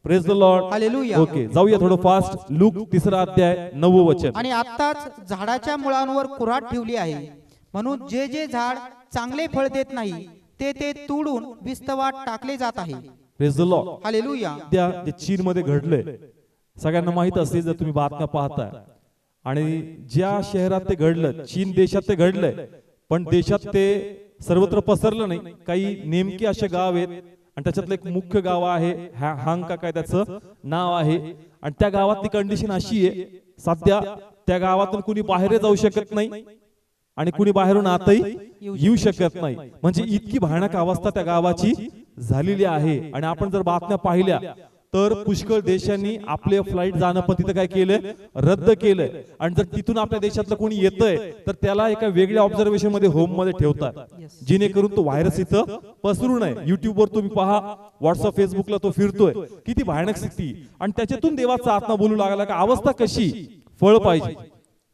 Praise the Lord. Hallelujah. Okay, जाऊया थोडं fast. Look 3रा अध्याय 9वे वचन. आणि आत्ताच झाडाच्या मुळांवर कुऱ्हाड ठेवली आहे, म्हणून जे जे झाड चांगले फळ देत नाही ते तोडून विस्तवात टाकले जात आहे. Praise the Lord. हालेलुया. त्या जे चीन मध्ये घडलंय सगळ्यांना माहित असेल जर तुम्ही बातम्या पाहताय. आणि ज्या शहरात ते घडलं, चीन देशात ते घडलंय, पण देशात ते सर्वत्र पसरलं नाही. काही नेमके असे गाव आहेत आणि त्याच्यातलं एक मुख्य गाव आहे हांग का काय त्याचं नाव आहे. आणि त्या गावातली कंडिशन अशी आहे, सध्या त्या गावातून कुणी बाहेर जाऊ शकत नाही आणि कुणी बाहेरून आतही येऊ शकत नाही. म्हणजे इतकी भयानक अवस्था त्या गावाची झालेली आहे. आणि आपण जर बातम्या पाहिल्या तर पुष्कळ देशांनी आपले फ्लाईट जाणं पण तिथं काय केलंय, रद्द केलंय. आणि जर तिथून आपल्या देशातलं कोणी येतंय तर त्याला एका वेगळ्या ऑब्झर्वेशन मध्ये होम मध्ये ठेवतात, जेणेकरून तो व्हायरस इथं पसरू नये. युट्यूबवर तुम्ही पहा, व्हॉट्सअप फेसबुकला तो फिरतोय. किती भयानक स्थिती. आणि त्याच्यातून देवाचा आत्मा बोलू लागला का अवस्था कशी. फळ पाहिजे.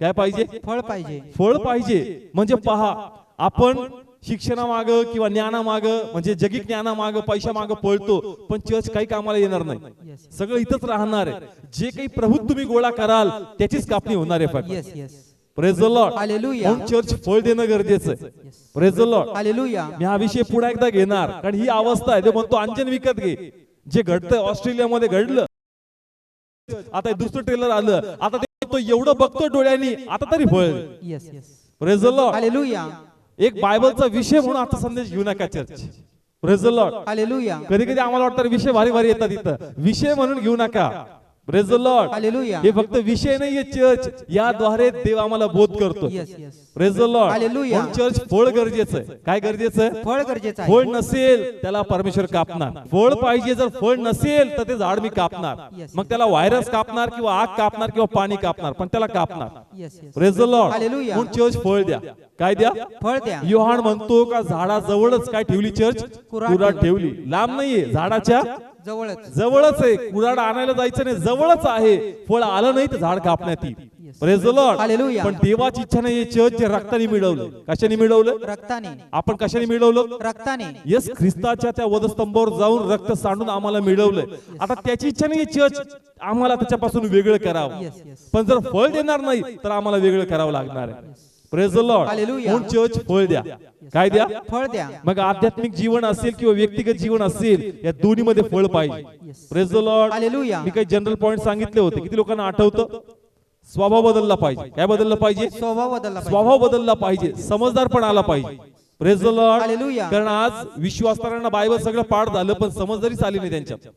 काय पाहिजे. फळ पाहिजे. फळ पाहिजे. म्हणजे पहा, आपण शिक्षणामाग किंवा ज्ञानामाग म्हणजे जगिक ज्ञानामाग पैशामाग पळतो, पण चर्च काही कामाला येणार नाही. सगळं इथंच राहणार आहे. जे काही प्रभू तुम्ही गोळा कराल त्याचीच कापणी होणार आहे फक्त. Praise the Lord. हालेलुया. म्हणून चर्च फळ देणं गरजेचं आहे. Praise the Lord. हालेलुया. मी हा विषय पुन्हा एकदा घेणार, कारण ही अवस्था आहे. ते म्हणतो अंजन विकत घे. जे घडतंय ऑस्ट्रेलियामध्ये घडलं, आता दुसरं ट्रेलर आलं, आता ते एवढं बघतो डोळ्यांनी, आता तरी फळ. Praise the Lord. हालेलुया. एक बायबलचा विषय म्हणून आता संदेश घेऊ नका church. Praise the Lord. Hallelujah. कधी कधी आम्हाला वाटतं विषय भारी भारी येतात इथं, विषय म्हणून घेऊ नका. Praise the Lord. हालेलुया. हे फक्त विषय नाहीये चर्च, याद्वारे देव आम्हाला बोध करतो. Praise the Lord. हालेलुया. म्हणून चर्च फळ गरजेचं आहे. काय गरजेचं आहे. फळ गरजेचं आहे. फळ नसेल त्याला परमेश्वर कापणार. फळ पाहिजे. जर फळ नसेल तर ते झाड मी कापणार. मग त्याला व्हायरस कापणार किंवा आग कापणार किंवा पाणी कापणार, पण त्याला कापणार. Praise the Lord. हालेलुया. म्हणून चर्च फळ द्या. काय द्या. फळ द्या. योहान म्हणतो का झाडाजवळच काय ठेवली चर्च, कुऱ्हाड ठेवली. लांब नाहीये, झाडाच्या जवळच आहे. कुऱ्हाड आणायला जायचं नाही, जवळच आहे. फळ आलं नाही तर झाड कापण्यात येईल. Praise the Lord. हालेलुया. पण देवाची इच्छा नाही चर्च जे रक्ताने मिळवलं. कशाने मिळवलं. रक्ताने. आपण कशाने मिळवलं. रक्ताने. येस, ख्रिस्ताच्या त्या वधस्तंभावर जाऊन रक्त सांडून आम्हाला मिळवलंय. आता त्याची इच्छा नाही चर्च आम्हाला त्याच्यापासून वेगळं करावं, पण जर फळ देणार नाही तर आम्हाला वेगळं करावं लागणार आहे. Praise the Lord. म्हणून चर्च फळ द्या. काय द्या. फळ द्या. मग आध्यात्मिक जीवन असेल किंवा व्यक्तिगत जीवन असेल, या दोन्ही मध्ये फळ पाहिजे. Praise the Lord. हालेलुया. मी काही जनरल पॉइंट सांगितले होते. किती लोकांना आठवतं. स्वभाव बदलला पाहिजे. काय बदललं पाहिजे. स्वभाव बदलला पाहिजे. स्वभाव बदलला पाहिजे. समजदारपणा आला पाहिजे. Praise the Lord. हालेलुया. कारण आज विश्वासदारांना बायबल सगळं पाठ झालं, पण समजदारीच आली नाही त्यांच्यात.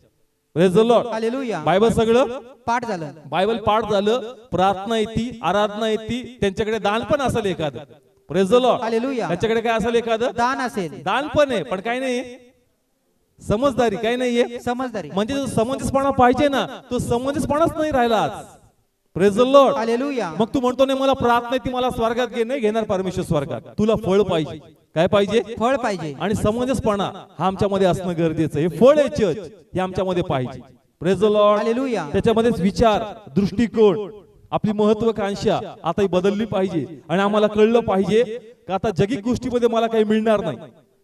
Praise the Lord. Hallelujah. Bible सगळं पाठ झालं. बायबल पाठ झालं, प्रार्थना येते, आराधना येते, त्यांच्याकडे दान पण असेल एखादं. Praise the Lord. हालेलुया. त्यांच्याकडे काय असेल एखादं दान असेल. दान पण आहे, पण काय नाही समजदारी. काय नाहीये समजदारी. म्हणजे जो समंजसपणा पाहिजे ना, तो समंजसपणाच नाही राहिला आज. Praise the Lord. हालेलुया. मग तू म्हणतो नाही मला प्रार्थना येते, मला स्वर्गात घे. नाही घेणार परमेश्वर स्वर्गात. तुला फळ पाहिजे. काय पाहिजे. फळ पाहिजे. आणि समंजसपणा हा आमच्यामध्ये असणं गरजेचं आहे. हे फळ आहे चर्च, हे आमच्यामध्ये पाहिजे. Praise the Lord. हालेलुया. त्याच्यामध्येच विचार, दृष्टिकोन, आपली महत्वाकांक्षा आता ही बदलली पाहिजे. आणि आम्हाला कळलं पाहिजे का आता जगिक गोष्टीमध्ये मला काही मिळणार नाही.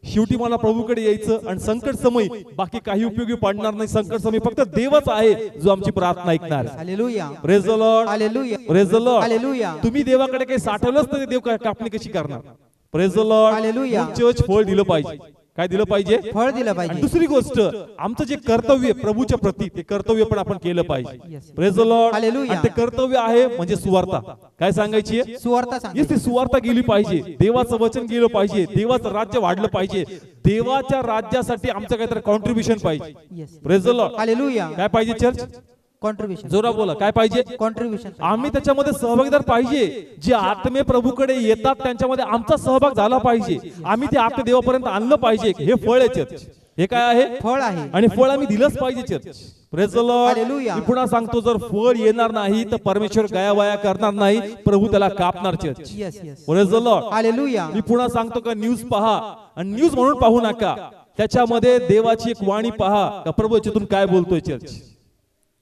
शेवटी मला प्रभूकडे यायचं आणि संकट समय बाकी काही उपयोगी पडणार नाही. संकट समय फक्त देवच आहे जो आमची प्रार्थना ऐकणार. Hallelujah. Praise the Lord. Hallelujah. Praise the Lord. Hallelujah. तुम्ही देवाकडे काही साठवलंच नाही, देव कापणी कशी करणार. Praise the Lord. Hallelujah. Church फळ दिलं पाहिजे. काय दिलं पाहिजे. फळ दिलं आणि पाहिजे. दुसरी गोष्ट, आमचं जे कर्तव्य प्रभूच्या प्रती, ते कर्तव्य पण आपण केलं पाहिजे. Praise the Lord. हालेलुया. आणि ते कर्तव्य आहे म्हणजे सुवार्ता. काय सांगायची. सुवार्ता सांग. ती सुवार्ता गेली पाहिजे. देवाचं वचन गेलं पाहिजे. देवाचं राज्य वाढलं पाहिजे. देवाच्या राज्यासाठी आमचं काहीतरी कॉन्ट्रीब्युशन पाहिजे. Praise the Lord. हालेलुया. काय पाहिजे चर्च. कॉन्ट्रीब्युशन. जोरा बोला. काय पाहिजे. कॉन्ट्रीब्युशन. आम्ही त्याच्यामध्ये सहभागीदार पाहिजे. जे आत्मे प्रभूकडे येतात त्यांच्यामध्ये आमचा सहभाग झाला पाहिजे. आम्ही ते आत्मे देवापर्यंत आणलं पाहिजे. हे फळ आहे चर्च. हे काय आहे. फळ आहे. आणि फळ आम्ही दिलंच पाहिजे church. Praise the Lord. Hallelujah. मी पुन्हा सांगतो, जर फळ येणार नाही तर परमेश्वर गयावया करणार नाही. प्रभू त्याला कापणार church. Praise the Lord. Hallelujah. मी पुन्हा सांगतो का न्यूज पहा आणि न्यूज म्हणून पाहू नका. त्याच्यामध्ये देवाची एक वाणी पहा का प्रभू याच्यातून काय बोलतोय church.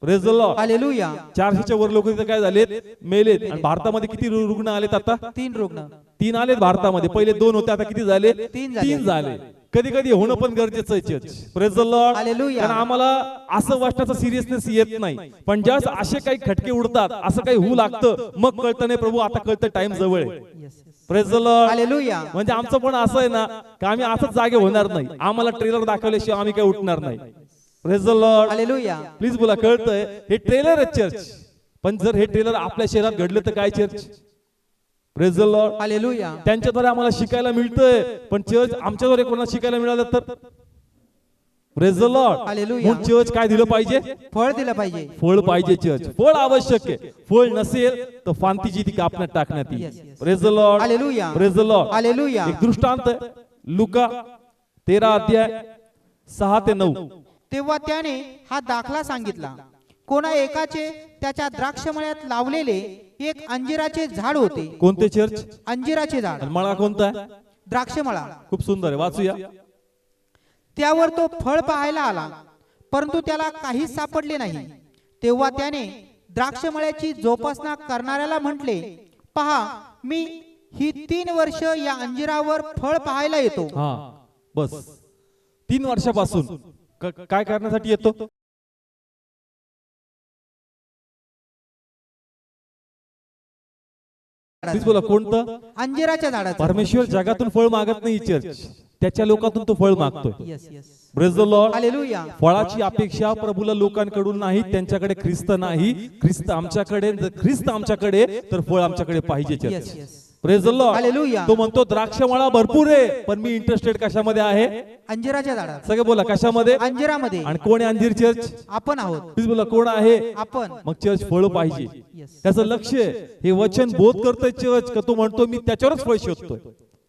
Praise the Lord. Hallelujah. 400च्या वर लोक तिथे काय झालेत, मेलेत. आणि भारतामध्ये किती रुग्ण आलेत आता. 3 रुग्ण. 3 आलेत भारतामध्ये. पहिले 2 होते, आता किती झाले. 3 3 झाले. कधी कधी होणं पण गरजेचं आहे church. Praise the Lord. Hallelujah. कारण आम्हाला असं वाटण्याचा सिरियसनेस येत नाही, पण ज्यावेळेस असे काही खटके उडतात, असं काही होऊ लागतं, मग कळतं नाही प्रभू आता कळतं टाइम जवळ आहे. Praise the Lord. हालेलुया. म्हणजे आमचं पण असं आहे ना की आम्ही असंच जागे होणार नाही, आम्हाला ट्रेलर दाखवल्याशिवाय आम्ही काही उठणार नाही. Praise the Lord. Hallelujah. Please बोला, कळतंय हे ट्रेलर आहे चर्च, पण जर हे ट्रेलर आपल्या शहरात घडलं तर काय church. Praise the Lord. Hallelujah. त्यांच्याद्वारे आम्हाला शिकायला मिळतंय, पण चर्च आमच्याद्वारे कोणाला शिकायला मिळालं तर. Praise the Lord. हालेलुया. मग चर्च काय दिलं पाहिजे, फळ दिलं पाहिजे. फळ पाहिजे. चर्च फळ आवश्यक आहे, फळ नसेल तर फांतीची ती कापण्यात टाकण्यात Yes, येईल. yes. Praise the Lord. Hallelujah. Praise the Lord. Hallelujah. एक दृष्टांत आहे, लुका 13 अध्याय 6 ते 9. तेव्हा त्याने हा दाखला सांगितला. कोणा एकाचे त्याच्या द्राक्षमळ्यात लावलेले एक अंजिराचे झाड होते. कोणते चर्च. अंजिराचे झाड. आणि मळा कोणता आहे. द्राक्षमळा. खूप सुंदर आहे, वाचूया. त्यावर तो फळ पाहायला आला, परंतु त्याला काहीच सापडले नाही. तेव्हा त्याने द्राक्षमळ्याची जोपासना करणाऱ्याला म्हटले, पहा, मी ही 3 वर्ष या अंजिरावर फळ पाहायला येतो. हा बस 3 वर्षापासून काय करण्यासाठी येतो. प्लीज बोला, कोणतं. अंजिराच्या झाडाचं. परमेश्वर जगातून फळ मागत नाही, चर्च त्याच्या लोकांतून तो फळ मागतोय. Yes, yes. Praise the Lord. Hallelujah. फळाची अपेक्षा प्रभूला लोकांकडून नाही, त्यांच्याकडे ख्रिस्त नाही, ख्रिस्त आमच्याकडे. जर ख्रिस्त आमच्याकडे तर फळ आमच्याकडे पाहिजे Yes, church. yes. Praise the Lord. Hallelujah. तो म्हणतो द्राक्षमळा भरपूर आहे, पण मी इंटरेस्टेड कशामध्ये आहे. अंजिराच्या झाडात. सगळे बोला, कशामध्ये. अंजिरामध्ये. आणि कोण आहे अंजीर चर्च. आपण आहोत. प्लीज बोला, कोण आहे आपण. मग चर्च फळ पाहिजे. Yes. त्याचं लक्ष आहे, हे वचन बोध करतोय चर्च का तो म्हणतो मी त्याच्यावरच फळ शोधतोय.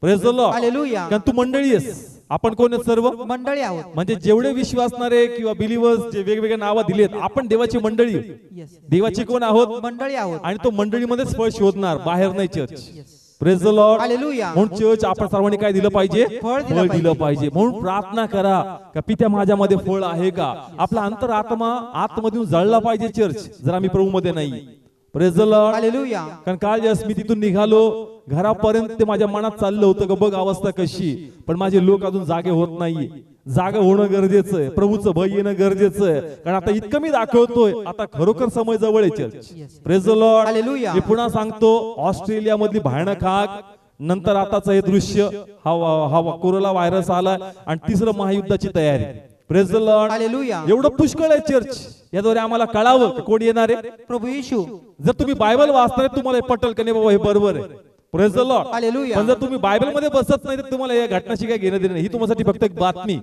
Praise the Lord. हालेलुया. कारण तू मंडळी आहेस, आपण कोण आहेत सर्व. मंडळी आहोत. म्हणजे जेवढे विश्वासणारे किंवा बिलिव्हर्स जे वेगवेगळे नावं दिलेत, आपण देवाची मंडळी आहोत. Yes. देवाची कोण आहोत. मंडळी आहोत. आणि तो मंडळीमध्येच फळ शोधणार, बाहेर नाही church. Yes. Praise the Lord. Hallelujah. म्हणून चर्च आपण सर्वांनी काय दिलं पाहिजे, फळ दिलं दिलं पाहिजे. म्हणून प्रार्थना करा का पित्या माझ्यामध्ये फळ आहे का. आपला अंतरात्मा आतमधून जळला पाहिजे चर्च, जर आम्ही प्रभू मध्ये नाही. Praise the Lord. हालेलुया. कारण काल ज्यावेळेस मी तिथून निघालो घरापर्यंत, ते माझ्या मनात चाललं होतं का बघ अवस्था कशी, पण माझे लोक अजून जागे होत नाहीये. जागा होणं गरजेचं आहे, प्रभूचं भय येणं गरजेचं आहे. कारण आता इतकं मी दाखवतोय, आता खरोखर समय जवळ आहे church. Praise the Lord. Hallelujah. मी पुन्हा सांगतो, ऑस्ट्रेलिया मधली भयानक आग, नंतर आताच हे दृश्य, हा कोरोना व्हायरस आला, आणि तिसरं महायुद्धाची तयारी. Praise the Lord. हालेलुया. एवढं पुष्कळ आहे चर्च. याद्वारे आम्हाला कळावं की कोण येणार आहे. प्रभू येशू. जर तुम्ही बायबल वाचताय तुम्हाला हे पटेल का नाही बाबा हे बरोबर आहे. Praise the Lord. हालेलुया. पण जर तुम्ही बायबल मध्ये बसत नाही तर तुम्हाला या घटनाशी काय घेणं देणं नाही. ही तुमच्यासाठी फक्त एक बातमी.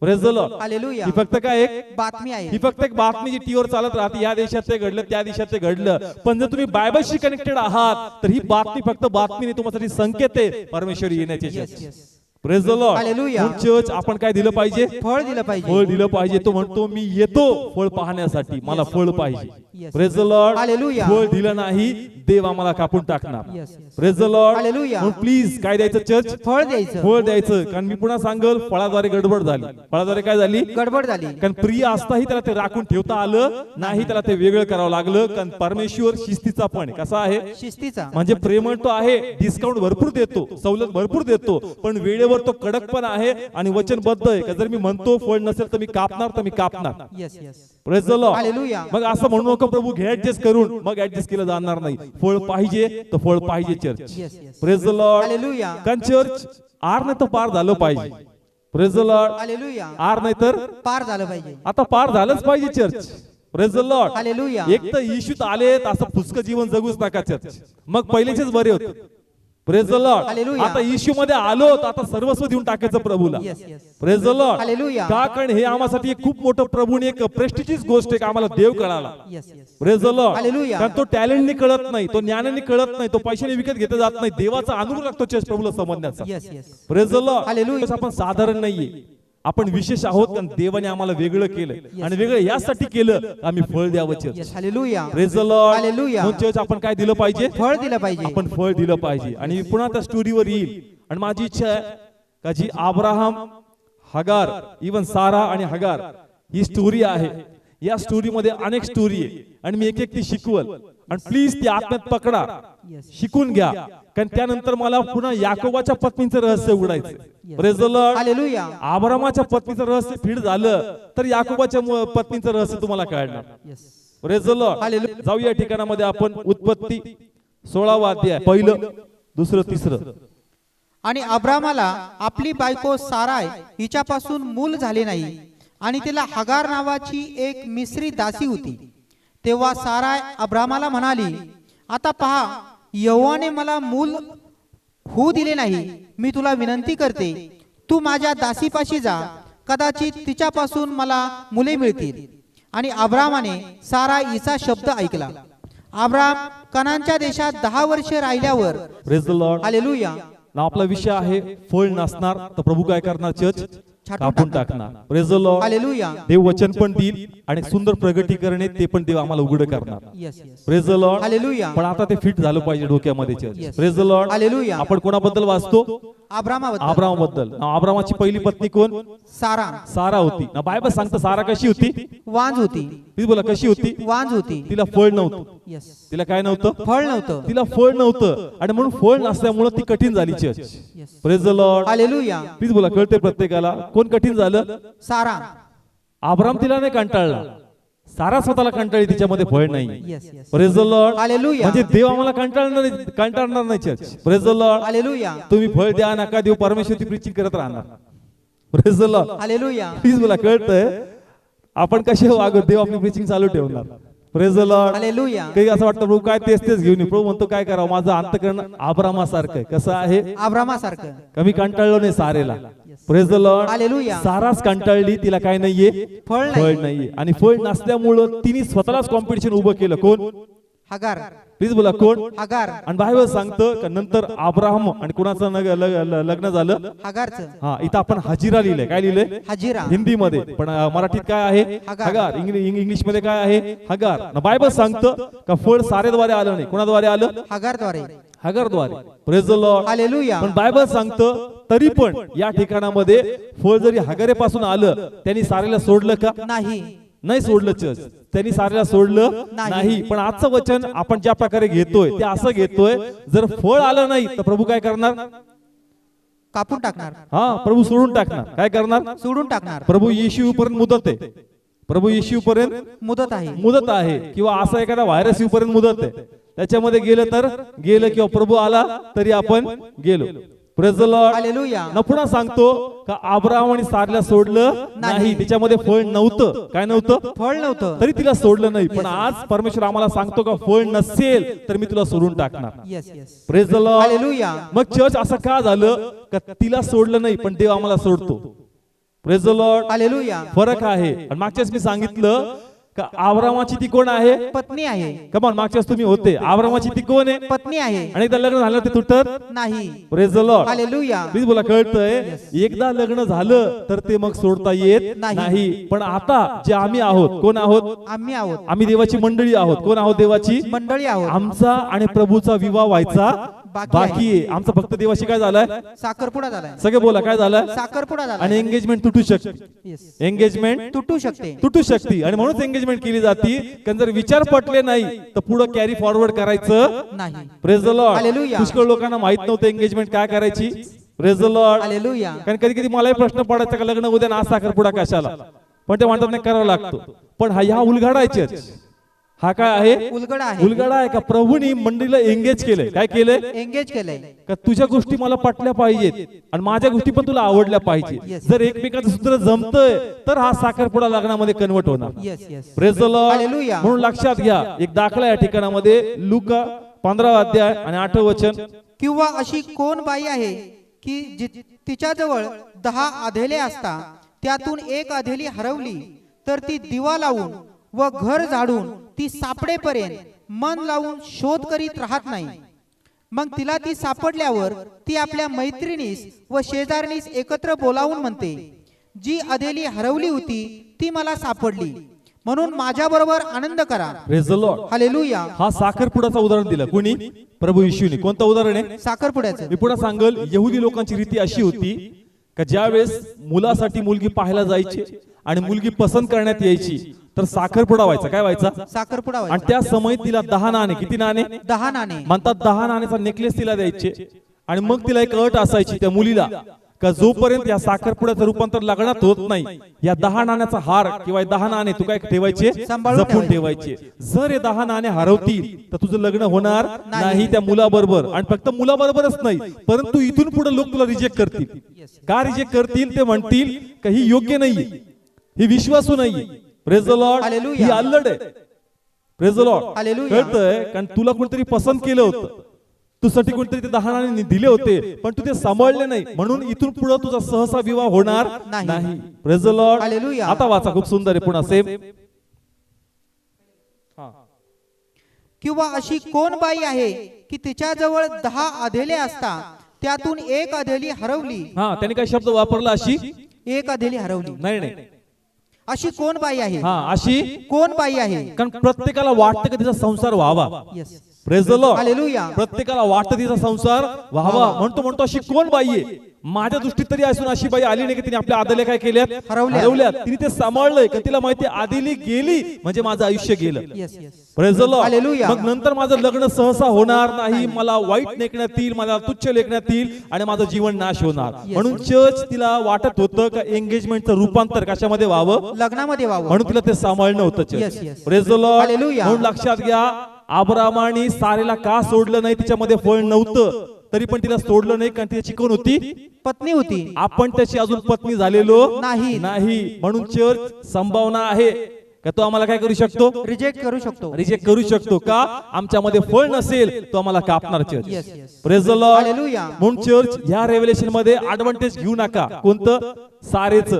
Praise the Lord. हालेलुया. ही फक्त काय एक बातमी आहे. ही फक्त एक बातमी जी टीव्हीवर चालत राहते, या देशात ते घडलं त्या देशात ते घडलं. पण जर तुम्ही बायबलशी कनेक्टेड आहात तर ही बातमी फक्त बातमी नाही, तुमच्यासाठी संकेत आहे परमेश्वर येण्याचे. Yes, yes. Praise the Lord. Hallelujah. Church आपण काय दिलं पाहिजे, फळ दिलं पाहिजे. फळ दिलं पाहिजे. तो म्हणतो मी येतो फळ पाहण्यासाठी, मला फळ पाहिजे. Yes. Praise the Lord. Hallelujah. फळ दिलं नाही देव आम्हाला कापून टाकणार. Yes, yes. Praise the Lord. Hallelujah. Please काय द्यायचं चर्च, फळ द्यायचं. फळ द्यायचं. कारण मी पुन्हा सांगल, फळाद्वारे गडबड झाली. फळाद्वारे काय झाली, गडबड झाली. कारण प्रिय असताही त्याला ते राखून ठेवता आलं नाही, त्याला ते वेगळं करावं लागलं. कारण परमेश्वर शिस्तीचा पण कसा आहे, शिस्तीचा. म्हणजे प्रेमळ तो आहे, डिस्काउंट भरपूर देतो, सवलत भरपूर देतो, पण वेळेवर तो कडक पण आहे आणि वचनबद्ध आहे. जर मी म्हणतो फळ नसेल तर मी कापणार, तर मी कापणार. Yes, yes. Praise the Lord. Hallelujah. मग असं म्हणू नको प्रभू घे ऍडजस्ट करून, मग ऍडजस्ट केलं जाणार नाही. फळ पाहिजे तर फळ पाहिजे church. Yes, yes. Praise the Lord. Hallelujah. कारण चर्च आर नाही तर पार झालं पाहिजे. Praise the Lord. हालेलुया. आर नाही तर पार झालं पाहिजे. आता पार झालंच पाहिजे church. Praise the Lord. Hallelujah. एक तर येशूत आलेत, असं फुसकं जीवन जगूच नका चर्च, मग पहिलेचेच बरे होते. Praise the Lord. हालेलुया. आता येशू मध्ये आलो तर आता सर्वस्व देऊन टाकायचं प्रभूला. Yes, yes. Praise the Lord. Hallelujah. का, कारण हे आम्हासाठी एक खूप मोठं प्रभूने एक प्रेस्टिजियस गोष्ट आहे, आम्हाला देव कळाला. Yes, yes. Praise the Lord. Hallelujah. कारण तो टॅलेंटने कळत नाही, तो ज्ञानाने कळत नाही, तो पैशाने विकत घेतला जात नाही. देवाचा अनुभव लागतो चर्च प्रभूला समजण्याचा. Yes, yes. Praise the Lord. Hallelujah. आपण साधारण नाहीये, आपण विशेष आहोत, कारण देवाने आम्हाला वेगळं केलं आणि वेगळं यासाठी केलं आम्ही फळ द्यावं church. Yes, hallelujah. Praise the Lord. Hallelujah. म्हणून चर्च आपण काय दिलं पाहिजे, फळ दिलं पाहिजे. आपण फळ दिलं पाहिजे. आणि पुन्हा त्या स्टोरीवर येईल. आणि माझी इच्छा आहे का जी अब्राहम, हगार, इवन सारा आणि हगार ही स्टोरी आहे, या स्टोरीमध्ये अनेक स्टोरी आहे आणि मी एक एक ती शिकवल आणि प्लीज ती आत्म्यात पकडा, शिकून घ्या, कारण त्यानंतर मला पुन्हा याकोबाच्या पत्नीचं रहस्य उघडायचं. Praise the Lord. हालेलुया. अब्रामाच्या पत्नीचं रहस्य फीड झालं तर याकोबाच्या पत्नीचं रहस्य तुम्हाला कळणार. Praise the Lord. हालेलुया. जाऊ या ठिकाणामध्ये आपण उत्पत्ती 16वा अध्याय 1, 2, 3. आणि अब्रामाला आपली बायको साराय हिच्यापासून मूल झाले नाही आणि तिला हगार नावाची एक मिस्री दासी होती. तेव्हा साराय अब्रामाला म्हणाली, आता पहा, यहोवाने मला मूल होऊ दिले नाही. मी तुला विनंती करते, तू माझ्या दासीपाशी जा, कदाचित तिच्यापासून मला मुले मिळतील. आणि अब्रामाने सारा ईचा शब्द ऐकला. अब्राम कनानच्या देशात 10 वर्षे राहिल्यावर. Praise the Lord. हालेलुया. आपला विषय आहे फळ नसणार तर प्रभू काय करणार? चर्च कापून टाकणार. Praise the Lord. हालेलुया. देव वचन पण देईल आणि सुंदर प्रगती करणे ते पण देव आम्हाला उघड करणार. Yes yes. Praise the Lord. Hallelujah. पण आता ते फिट झालं पाहिजे डोक्यामध्ये church. Yes. Praise the Lord. Hallelujah. आपण कोणाबद्दल वाचतो? अब्रामाबद्दल. अब्रामाबद्दल. अब्रामाची पहिली पत्नी कोण? सारा. सारा होती. ना बायबल सांगतं सारा कशी होती? वांज होती. प्लीज बोला कशी होती? वांज होती. तिला फळ नव्हतं. यस. तिला काय नव्हतं? फळ नव्हतं. तिला फळ नव्हतं आणि म्हणून फळ नसल्यामुळे ती कठीण झाली church. Yes. Praise the Lord. Hallelujah. Please बोला कळते प्रत्येकाला कोण कठीण झालं? सारा. अब्राम तिला नाही कंटाळला, सारा स्वतःला कंटाळली, तिच्यामध्ये फळ नाही. Yes yes. Praise the Lord. Hallelujah. म्हणजे देव आम्हाला कंटाळणार नाही church. Praise the Lord. Hallelujah. तुम्ही फळ द्या नका देव, परमेश्वर ती प्रीचिंग करत राहणार. Praise the Lord. Hallelujah. Please बोला कळतंय आपण कसे वागत, देव आपली प्रीचिंग चालू ठेवणार. Praise the Lord. हालेलुया. काही असं वाटतं प्रभू काय तेच घेऊन ये. प्रभू म्हणतो काय करावं, माझं अंतःकरण अब्रामासारखं आहे. कसं आहे? अब्रामासारखं. कमी कंटाळलो नाही सारेला. Praise the Lord. हालेलुया. साराच कंटाळली, तिला काय नाहीये? फळ फळ नाही. नाहीये. आणि फळ नसल्यामुळं तिने स्वतःलाच कॉम्पिटिशन उभं केलं. कोण? हगार. प्लीज बोला कोण? हगार. आणि बायबल सांगतं का नंतर अब्राहम आणि कोणाचं लग्न झालं? हगारचं. हा, इथं आपण हजिरा लिहिलंय. काय लिहिलंय? हजिरा. हिंदीमध्ये, पण मराठीत काय आहे? हगार. हगार. इंग्लिश मध्ये काय आहे? हगार. बायबल सांगतं का फळ सारेद्वारे आलं नाही. कोणाद्वारे आलं? हगारद्वारे. हगारद्वारे. Praise the Lord. हालेलुया. पण बायबल सांगतं तरी पण या ठिकाणामध्ये फळ जरी हगारेपासून आलं, त्यांनी सारेला सोडलं का? नाही. नाही सोडलं चर्च. त्यांनी सारेला सोडलं नाही. पण आजचं वचन आपण ज्या प्रकारे घेतोय ते असं घेतोय, जर फळ आलं नाही तर प्रभू काय करणार? कापून टाकणार. हा, प्रभू सोडून टाकणार. काय करणार? सोडून टाकणार. प्रभू येशूपर्यंत मुदत आहे. प्रभू येशूपर्यंत मुदत आहे. मुदत आहे. किंवा असा एखादा व्हायरस येऊपर्यंत मुदत आहे. त्याच्यामध्ये गेलं तर गेलं, किंवा प्रभू आला तरी आपण गेलो. Praise the Lord. हालेलुया. न पुन्हा सांगतो का अब्राहम आणि सारला सोडलं नाही. तिच्यामध्ये फळ नव्हतं. काय नव्हतं? फळ नव्हतं. तरी तिला सोडलं नाही. पण आज परमेश्वर आम्हाला सांगतो का फळ नसेल तर मी तुला सोडून टाकणार. Yes yes. Praise the Lord. Hallelujah. मग चर्च असं का झालं का तिला सोडलं नाही पण देव आम्हाला सोडतो. Praise the Lord. हालेलुया. फरक आहे. आणि मागच्याच मी सांगितलं का अब्रामाची ती कोण आहे? पत्नी आहे. कमान मागच्याच तुम्ही होते. अब्रामाची ती कोण आहे? पत्नी आहे. आणि एकदा लग्न झालं ते तुटत नाही. Praise the Lord. Hallelujah. Please बोला कळतंय. एकदा लग्न झालं तर ते मग सोडता येत नाही. पण आता जे आम्ही आहोत, कोण आहोत? आम्ही आहोत. आम्ही देवाची मंडळी आहोत. कोण आहोत? देवाची मंडळी आहोत. आमचा आणि प्रभूचा विवाह व्हायचा बाकी आहे. आमचा फक्त देवाशी काय झालाय? साखरपुडा झालाय. सगळे बोला काय झालं? साखरपुडा झालाय. आणि एंगेजमेंट तुटू शकते. यस. एंगेजमेंट तुटू शकते. तुटू शकते. आणि म्हणूनच एंगेजमेंट केली जाते, कारण जर विचार पटले नाही तर पुढे कॅरी फॉरवर्ड करायचं नाही. Praise the Lord. हालेलुया. पुष्कळ लोकांना माहित नव्हतं एंगेजमेंट काय करायची. Praise the Lord. हालेलुया. कारण कधी कधी मलाही प्रश्न पडायचा का लग्न उद्या ना साखरपुडा कशाला, पण ते म्हणतात नाही करावं लागतो. पण ह्या उलघाडायचे. हा काय आहे? उलगडा आहे. उलगडा आहे का प्रभूनी मंडळीला एंगेज केलंय. काय केलंय? एंगेज केलंय. का तुझ्या गोष्टी मला पटल्या पाहिजेत आणि माझ्या गोष्टी पण तुला आवडल्या पाहिजे. Yes. जर एकमेकाचं सूत्र जमतंय तर हा साखरपुडा लग्नामध्ये कन्वर्ट होणार. Yes yes. Praise the Lord. Hallelujah. म्हणून लक्षात घ्या एक दाखला या ठिकाणामध्ये लूका 15 अध्याय आणि 8 वचन. किंवा अशी कोण बाई आहे की तिच्याजवळ 10 आधेले असता त्यातून एक आधेली हरवली तर ती दिवा लावून व घर झाडून ती सापडेपर्यंत मन लावून शोध करीत राहत नाही. मग तिला ती सापडल्यावर ती आपल्या मैत्रिणीस व शेजारणीस एकत्र बोलावून म्हणते, जी अधेली हरवली होती ती मला सापडली, म्हणून माझ्या बरोबर आनंद करा. Praise the Lord. हालेलुया. हा साखरपुडाचं उदाहरण दिलं कोणी? प्रभू येशूने. कोणतं उदाहरण आहे? साखरपुड्याचं. मी पुन्हा सांगल, यहुदी लोकांची रीती अशी होती का ज्यावेळेस मुलासाठी मुलगी पाहायला जायची आणि मुलगी पसंत करण्यात यायची तर साखरपुडा व्हायचा. काय व्हायचा? साखरपुडा आणि व्हायचा. त्या समयी तिला 10 नाणे, किती नाणे? 10 नाणे. म्हणतात 10 नाण्याचा नेकलेस तिला द्यायचे. आणि मग तिला एक अट असायची त्या मुलीला, का जोपर्यंत या साखरपुड्याचं रूपांतर लग्नात होत नाही, या 10 नाण्याचा हार किंवा 10 नाणे तू काय ठेवायचे? सांभाळून जपून ठेवायचे. जर हे 10 नाणे हरवतील तर तुझं लग्न होणार नाही त्या मुलाबरोबर. आणि फक्त मुलाबरोबरच नाही, परंतु इथून पुढे लोक तुला रिजेक्ट करतील. का रिजेक्ट करतील? ते म्हणतील का ही योग्य नाहीये, ही विश्वासू नाहीये. Praise the Lord. हालेलुया. ही अल्लड आहे. Praise the Lord. हालेलुया. कळतंय? कारण तुला कोणतरी पसंत केलं होतं, तुझ्यासाठी कोणतरी ते 10 नाणे दिले होते, पण तू ते सांभाळले नाही, म्हणून इथून पुढे तुझा सहसा विवाह होणार नाही. Praise the Lord. हालेलुया. आता वाचा, खूप सुंदर आहे. पुन्हा सेम. किंवा अशी कोण बाई आहे की तिच्याजवळ 10 अधेले असता त्यातून एक अधेली हरवली. हा, त्याने काय शब्द वापरला? अशी एक अधेली हरवली. नाही. अशी कोण बाई आहे? हा, अशी कोण बाई आहे? कारण प्रत्येकाला वाटतं की तिचा संसार व्हावा. Yes. Praise the Lord. Hallelujah. प्रत्येकाला वाटतं तिचा संसार व्हावा. म्हणतो अशी कोण बाई आहे? माझ्या दृष्टीत तरी असून अशी बाई आली नाही की तिने आपल्या आदल्या काय केल्यात? हरवल्यात. तिने ते सांभाळलंय का तिला माहिती आदिली गेली म्हणजे माझं आयुष्य गेलं. Yes. Yes. Praise the Lord. Hallelujah. मग नंतर माझं लग्न सहसा होणार नाही, मला वाईट लेखण्यात येईल, मला तुच्छ लेखण्यात येईल आणि माझं जीवन नाश होणार. म्हणून चर्च तिला वाटत होतं का एंगेजमेंटचं रूपांतर कशामध्ये व्हावं? लग्नामध्ये व्हावं. म्हणून तिला ते सांभाळणं होतं Yes, church. yes. Praise the Lord. Hallelujah. म्हणून लक्षात घ्या, अब्रामाने सारेला का सोडलं नाही? तिच्यामध्ये फळ नव्हतं तरी पण तिला सोडलं नाही, कारण तिची कोण होती? पत्नी होती. आपण त्याची अजून पत्नी झालेलो नाही. म्हणून चर्च संभावना आहे का तो आम्हाला काय करू शकतो? रिजेक्ट करू शकतो. रिजेक्ट करू शकतो. का? आमच्यामध्ये फळ नसेल तो आम्हाला कापणार church. Yes, yes. Praise the Lord. Hallelujah. म्हणून चर्च ह्या रेव्हलेशन मध्ये ऍडव्हान्टेज घेऊ नका. कोणतं? सारेचं.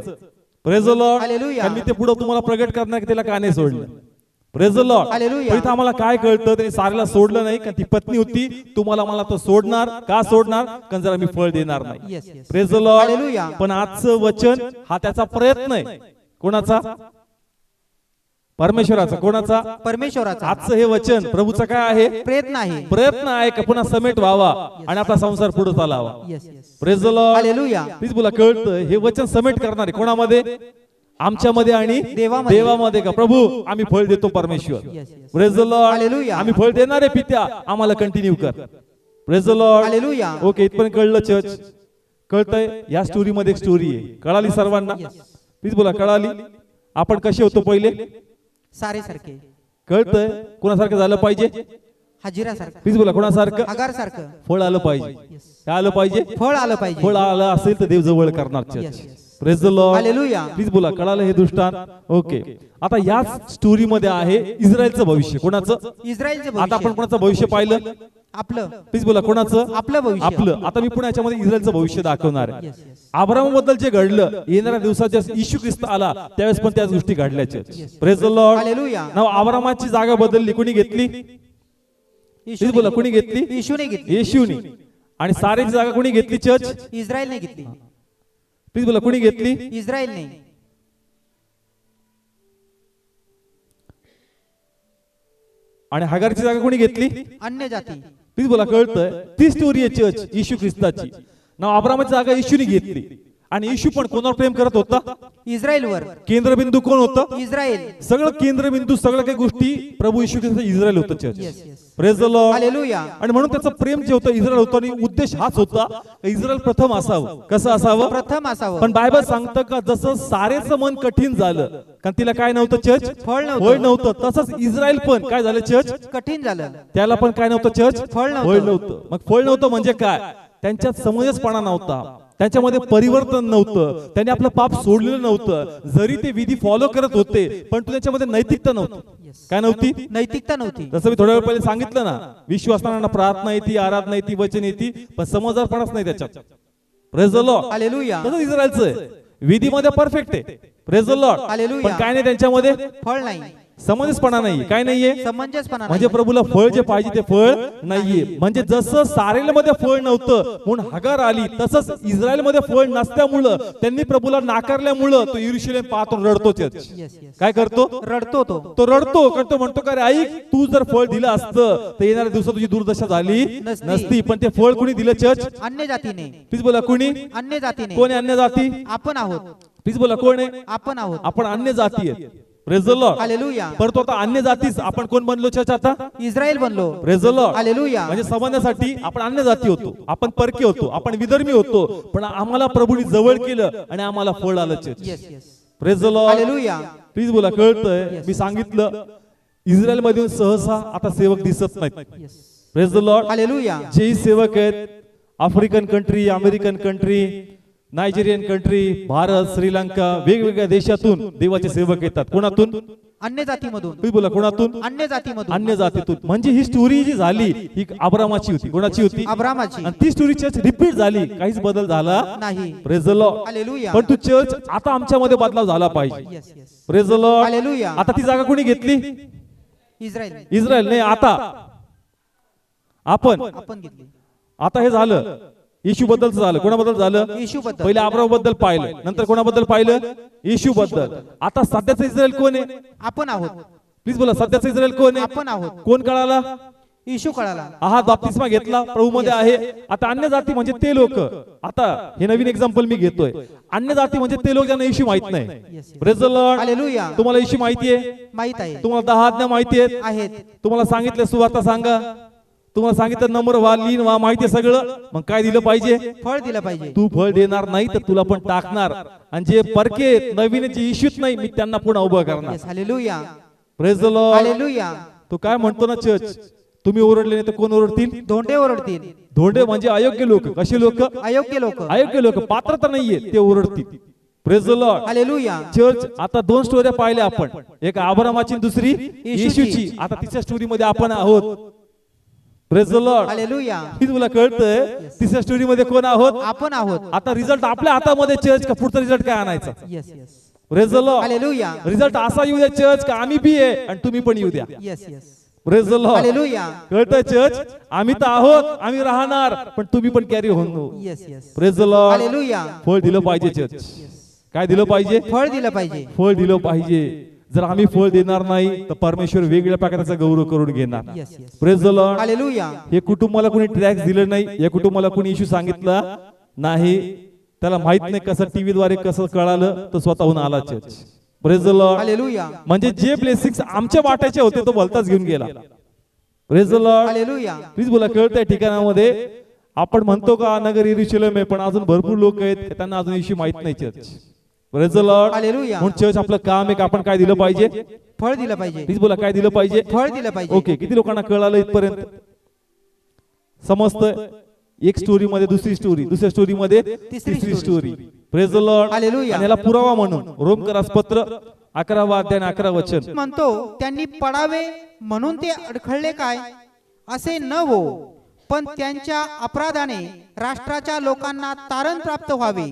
Praise the Lord. हालेलुया. कारण मी ते पुढे तुम्हाला प्रगट करणार की त्याला का नाही सोडलं. Praise the Lord. हालेलुया. पण इथं आम्हाला काय कळतं? त्यांनी सारेला सोडलं नाही, कारण ती पत्नी होती. तुम्हाला मला तो सोडणार का? सोडणार कारण जरा मी फळ देणार नाही. Yes, yes. Praise the Lord. Hallelujah. पण आजचं वचन हा त्याचा प्रयत्न आहे. कोणाचा? परमेश्वराचा. कोणाचा? परमेश्वराचा. आजचं हे वचन प्रभूचं काय आहे? प्रयत्न आहे. प्रयत्न आहे का पुन्हा समेट व्हावा आणि आपला संसार पुढे चालावा. Yes. Yes. Praise the Lord. Hallelujah. Please बोला, कळतं हे वचन समेट करणार आहे कोणामध्ये? आमच्यामध्ये आणि देवामध्ये. देवामध्ये. का प्रभू आम्ही फळ देतो परमेश्वर. Yes, yes. Praise the Lord. Hallelujah. आम्ही फळ देणारे पित्या, आम्हाला कंटिन्यू कर. Praise the Lord. Hallelujah. Okay, इथपर्यंत कळलं चर्च? कळतंय? या स्टोरी मध्ये एक स्टोरी आहे. कळाली सर्वांना? प्लीज बोला, कळाली? आपण कसे होतो पहिले? सारे सारखे. कळतंय? कोणासारखं झालं पाहिजे? हजिरा सारखं. प्लीज बोला, कोणासारखं? हगार सारखं. फळ आलं पाहिजे. काय आलं पाहिजे? फळ आलं पाहिजे. फळ आलं असेल तर देव जवळ करणार Yes, church. yes. Praise the Lord. Hallelujah. Please बोला, कळालं हे दृष्टांत? ओके. आता याच स्टोरी मध्ये आहे इस्रायलचं भविष्य. कोणाचं? इस्रायलचे आता आपण भविष्य. कोणाचं भविष्य पाहिलं? आपलं. प्लीज बोला, कोणाचं? आपलं भविष्य. आपलं. आता मी पुन्हा याच्यामध्ये इस्रायलचं भविष्य दाखवणार आहे. Yes, yes. अब्राहामाबद्दल जे घडलं, येणाऱ्या दिवसात जेव्हा येशू ख्रिस्त आला त्यावेळेस पण त्याच गोष्टी घडल्याच्या. Praise the Lord. हालेलुया. नाव अब्राहामाची जागा बदलली. कोणी घेतली? प्लीज बोला, कोणी घेतली? येशूने घेतली. येशूनी. आणि सारेची जागा कोणी घेतली? चर्च. इस्रायलने घेतली. प्लीज बोला, कोणी घेतली? इस्रायलने. आणि हगारची जागा कोणी घेतली? अन्य जाती. प्लीज बोला, कळतंय? ती स्टोरी आहे चर्च येशू ख्रिस्ताची. नाव अब्राहामाची जागा येशूने घेतली. आणि येशू पण कोणावर प्रेम करत होता? इस्रायलवर. केंद्रबिंदू कोण होतं? इस्रायल. सगळं केंद्रबिंदू, सगळं काही गोष्टी प्रभू येशू ख्रिस्त इस्रायल होतं church. Yes, yes. Praise the Lord. Hallelujah. आणि म्हणून त्याचं प्रेम जे होतं इस्रायल होतं आणि उद्देश हाच होता, इस्रायल प्रथम असावं. कसं असावं? प्रथम असावं. पण बायबल सांगतं का जसं सारेचं मन कठीण झालं, कारण तिला काय नव्हतं? चर्च. फळ फळ नव्हतं. नव्हतं. तसंच इस्रायल पण काय झालं? चर्च. कठीण झालं. त्याला पण काय नव्हतं? चर्च. फळ नव्हतं. नव्हतं. मग फळ नव्हतं म्हणजे काय? त्यांच्यात समंजसपणा नव्हता, त्यांच्यामध्ये परिवर्तन नव्हतं, त्यांनी आपलं पाप सोडलेलं नव्हतं. जरी ते विधी फॉलो करत होते पण त्यांच्यामध्ये नैतिकता नव्हती. काय नव्हती? नैतिकता नव्हती. जसं मी थोड्या वेळ पहिले सांगितलं ना, विश्वासनांना प्रार्थना येते, आराधना येते, वचन येते, पण समजदारपणाच नाही त्याच्यात. Praise the Lord. हालेलुया. तसंच इस्रायलचं आहे. विधीमध्ये परफेक्ट आहे. Praise the Lord. हालेलुया. पण काय नाही त्यांच्यामध्ये? फळ नाही. समंजसपणा नाही. काय नाहीये? समंजसपणा म्हणजे नाही. प्रभूला फळ जे पाहिजे ते फळ नाहीये. म्हणजे जसं सारेलमध्ये फळ नव्हतं म्हणून हगार आली, तसंच इस्रायलमध्ये फळ नसल्यामुळं, त्यांनी प्रभूला नाकारल्यामुळं तो यरूशलेम पाहतो रडतोच. Yes, yes. काय करतो? रडतो तो. तो रडतो. कारण तो म्हणतो का रे ऐक, तू जर फळ दिलं असतं तर येणाऱ्या दिवसात तुझी दुर्दशा झाली नसती. पण ते फळ कुणी दिलं? चर्च. अन्य जातीने. प्लीज बोला, कुणी? अन्य जातीने. कोण आहे अन्य जाती? आपण आहोत. प्लीज बोला, कोण आहे? आपण आहोत. आपण अन्य जाती आहेत. Praise the Lord. हालेलुया. परंतु आता अन्य जातीस आपण कोण बनलो चर्च आता? इस्रायल बनलो. Praise the Lord. हालेलुया. म्हणजे समजण्यासाठी आपण अन्य जाती होतो, आपण परके होतो, आपण विधर्मी होतो, पण आम्हाला प्रभूने जवळ केलं आणि आम्हाला फळ आलं church. Yes yes. Praise the Lord. Hallelujah. Please बोला. कळतंय? मी सांगितलं इस्रायल मधून सहसा आता सेवक दिसत नाहीत. Yes. Praise the Lord. Hallelujah. जे सेवक आहेत African country, American country, Nigerian country, Bharat, Sri Lanka, वेगवेगळ्या देशातून देवाचे सेवक येतात. कोणातून? अन्य जातीमधून. तुम्ही बोला कोणातून? अन्य जातीमधून. अन्य जातीतून. म्हणजे ही स्टोरी जी झाली ही अब्रामाची होती. कोणाची होती? अब्रामाची. आणि ती स्टोरी चर्च रिपीट झाली, काहीच बदल झाला नाही. Praise the Lord. हालेलुया. पण तू चर्च आता आमच्यामध्ये बदलाव झाला पाहिजे. Yes yes. Praise the Lord. Hallelujah. आता ती जागा कोणी घेतली? इस्रायल. इस्रायल नाही, आता आपण. आपण घेतली. आता हे झालं येशू बद्दलच झालं. कोणाबद्दल झालं? येशू बद्दल. पहिले अब्राम बद्दल पाहिलं, नंतर कोणाबद्दल पाहिलं? येशू बद्दल. आता सध्याचं इस्रायल कोण आहे? आपण आहोत. प्लीज बोला. सध्याचं इस्रायल कोण आहे? आपण आहोत. कोण कळाला? येशू कळाला. हा बाप्तिस्मा घेतला, प्रभू मध्ये आहे. आता अन्य जाती म्हणजे ते लोक. आता हे नवीन एक्झाम्पल मी घेतोय. अन्य जाती म्हणजे ते लोक ज्यांना येशू माहित नाही. Yes. Praise the Lord. Hallelujah. तुम्हाला येशू माहिती आहे? माहित आहे. तुम्हाला 10 आज्ञा माहिती आहेत? आहेत. तुम्हाला सांगितलं सुवार्ता सांगा, तुम्हाला सांगितलं नंबर व्हा, लीन व्हा, माहिती आहे सगळं. मग काय दिलं पाहिजे? फळ दिलं पाहिजे. तू फळ देणार नाही तर तुला पण टाकणार. आणि जे परके नवीन जे इश्यूच नाही मी त्यांना पुन्हा उभं करणार. Yes. Hallelujah. Praise the Lord. Hallelujah. तो काय म्हणतो ना चर्च, तुम्ही ओरडले नाही तर कोण ओरडतील? धोंडे ओरडतील. धोंडे म्हणजे अयोग्य लोक. कशी लोक? अयोग्य लोक. अयोग्य लोक, पात्रता नाहीये ते ओरडतील. Praise the Lord. Hallelujah. Church आता 2 स्टोऱ्या पाहिल्या आपण, एक अब्रामाची दुसरी येशूची. येशूची. आता तिसऱ्या स्टोरी मध्ये आपण आहोत. Praise the Lord. हालेलुया. ही तुला कळतंय तिसऱ्या स्टोरी मध्ये कोण आहोत? आपण आहोत. आता रिझल्ट आपल्या हातामध्ये चर्च का पुढचा रिझल्ट काय आणायचा? Yes yes. Praise the Lord. Hallelujah. Result असा येऊ द्या चर्च का आम्ही बी आहे आणि तुम्ही पण येऊ द्या. Yes yes. Praise the Lord. Hallelujah. कळतंय चर्च? आम्ही तर आहोत, आम्ही राहणार, पण तुम्ही पण कॅरी होऊन. Yes yes. Praise the Lord. Hallelujah. फळ दिलं पाहिजे चर्च. काय दिलं पाहिजे? फळ दिलं पाहिजे. फळ दिलं पाहिजे. जर आम्ही फळ देणार नाही तर परमेश्वर वेगळ्या प्रकारचा गौरव करून घेणार. Yes yes. Praise the Lord. Hallelujah. हे कुटुंबाला कोणी ट्रॅक्स दिलं नाही, या कुटुंबाला कोणी इश्यू सांगितला नाही, त्याला माहित नाही कसं टीव्ही द्वारे कसं कळालं, तो स्वतःहून आला church. Praise the Lord. Hallelujah. म्हणजे जे ब्लेसिंग्स आमच्या वाट्याचे होते तो भलताच घेऊन गेला. Praise the Lord. Hallelujah. Please बोला. कळतंय ठिकाणामध्ये आपण म्हणतो का नगर यरूशलेम आहे, पण अजून भरपूर लोक आहेत त्यांना अजून इश्यू माहित नाही church. Praise the Lord. Hallelujah. म्हणून चर्च आपलं काम आहे का आपण काय दिलं पाहिजे? फळ दिलं पाहिजे. प्लीज बोला. काय दिलं पाहिजे? फळ दिलं पाहिजे. ओके. किती लोकांना कळालं इथपर्यंत? समजतंय? एक स्टोरी मध्ये दुसरी स्टोरी, दुसऱ्या स्टोरी मध्ये तिसरी story. Praise the Lord. Hallelujah. आणि याला पुरावा म्हणून रोमकरास पत्र 11वा अध्याय आणि 11 वचन म्हणतो त्यांनी पडावे म्हणून ते अडखळले काय? असे न हो, पण त्यांच्या अपराधाने राष्ट्राच्या लोकांना तारण प्राप्त व्हावे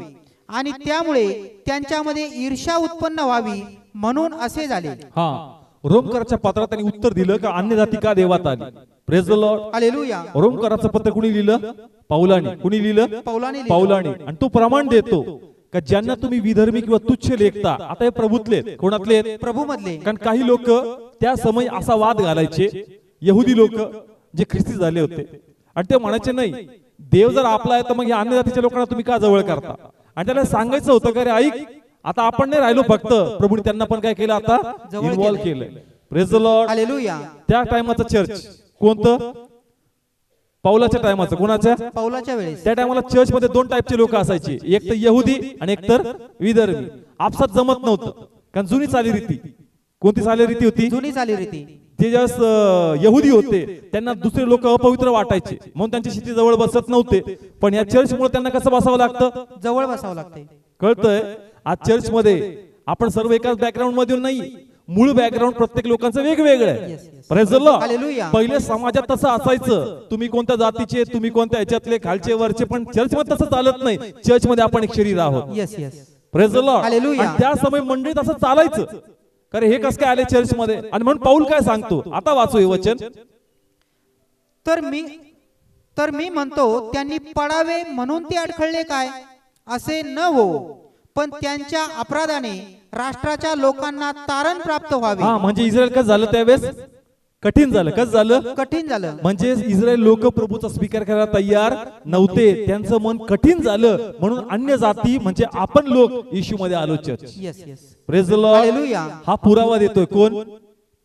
आणि त्यामुळे त्यांच्यामध्ये ईर्ष्या उत्पन्न व्हावी म्हणून असे झाले. हा. रोमकराच्या पत्रात त्यांनी उत्तर दिलं का अन्य जाती का देवात आली. Praise the Lord. हालेलुया. रोमकराचं पत्र कुणी लिहिलं? पौलाने. कुणी लिहिलं? पौलाने लिहिलं. पौलाने. आणि तो प्रमाण देतो का ज्यांना तुम्ही विधर्मी किंवा तुच्छ लेखता, आता हे प्रभूतले आहेत. कोणातले आहेत? प्रभू मधले. कारण काही लोक त्या समय असा वाद घालायचे, यहुदी लोक जे ख्रिस्ती झाले होते, आणि ते म्हणायचे नाही देव जर आपला आहे तर मग या अन्य जातीच्या लोकांना तुम्ही का जवळ करता. आणि त्याला सांगायचं होतं का रे ऐक, आता आपण नाही राहिलो फक्त, प्रभूने त्यांना पण काय केलं आता? जवळ इन्व्हॉल्व केलंय. Praise the Lord. हालेलुया. त्या टायमाचं चर्च कोणतं? पौलाच्या टायमाचं. कोणाच्या? पौलाच्या वेळेस. त्या टायमाला चर्च मध्ये 2 टाईपचे लोक असायचे, एक तर यहुदी आणि एक तर विधर्मी. आपसात जमत नव्हतं कारण जुनी चालीरीती. कोणती चालीरीती होती? जुनी चालीरीती. ते जास्त यहुदी होते त्यांना दुसरे लोक अपवित्र वाटायचे म्हणून त्यांच्या शेती जवळ बसत नव्हते. पण या चर्च मुळे त्यांना कसं बसावं लागतं? जवळ बसावं लागते. कळतंय? आज चर्च मध्ये आपण सर्व एकाच बॅकग्राऊंड मधून नाही, मूळ बॅकग्राऊंड प्रत्येक लोकांचं वेगवेगळं आहे. Praise the Lord. हालेलुया. पहिले समाजात तसं असायचं, तुम्ही कोणत्या जातीचे, तुम्ही कोणत्या ह्याच्यातले, खालचे वरचे, पण चर्च मध्ये तसं चालत नाही. चर्च मध्ये आपण एक शरीर आहोत. Yes yes. Praise the Lord. Hallelujah. आणि त्या समय मंडळीत असं चालायचं. अरे हे कसं काय आले चर्च मध्ये? आणि म्हणून पाऊल काय सांगतो? आता वाचू हे वचन. तर मी म्हणतो त्यांनी पडावे म्हणून ते अडखळले काय? असे न हो, पण त्यांच्या अपराधाने राष्ट्राच्या लोकांना तारण प्राप्त व्हावे. हा, म्हणजे इस्रायल कसं झालं त्यावेळेस? कठीण झालं. कसं झालं? कठीण झालं. म्हणजे इस्रायल लोक प्रभूचा स्वीकार करायला तयार नव्हते. त्यांचं मन कठीण झालं म्हणून अन्य जाती म्हणजे आपण लोक येशूमध्ये आलो. Church, yes yes, praise the Lord. Hallelujah. हा पुरावा देतोय कोण?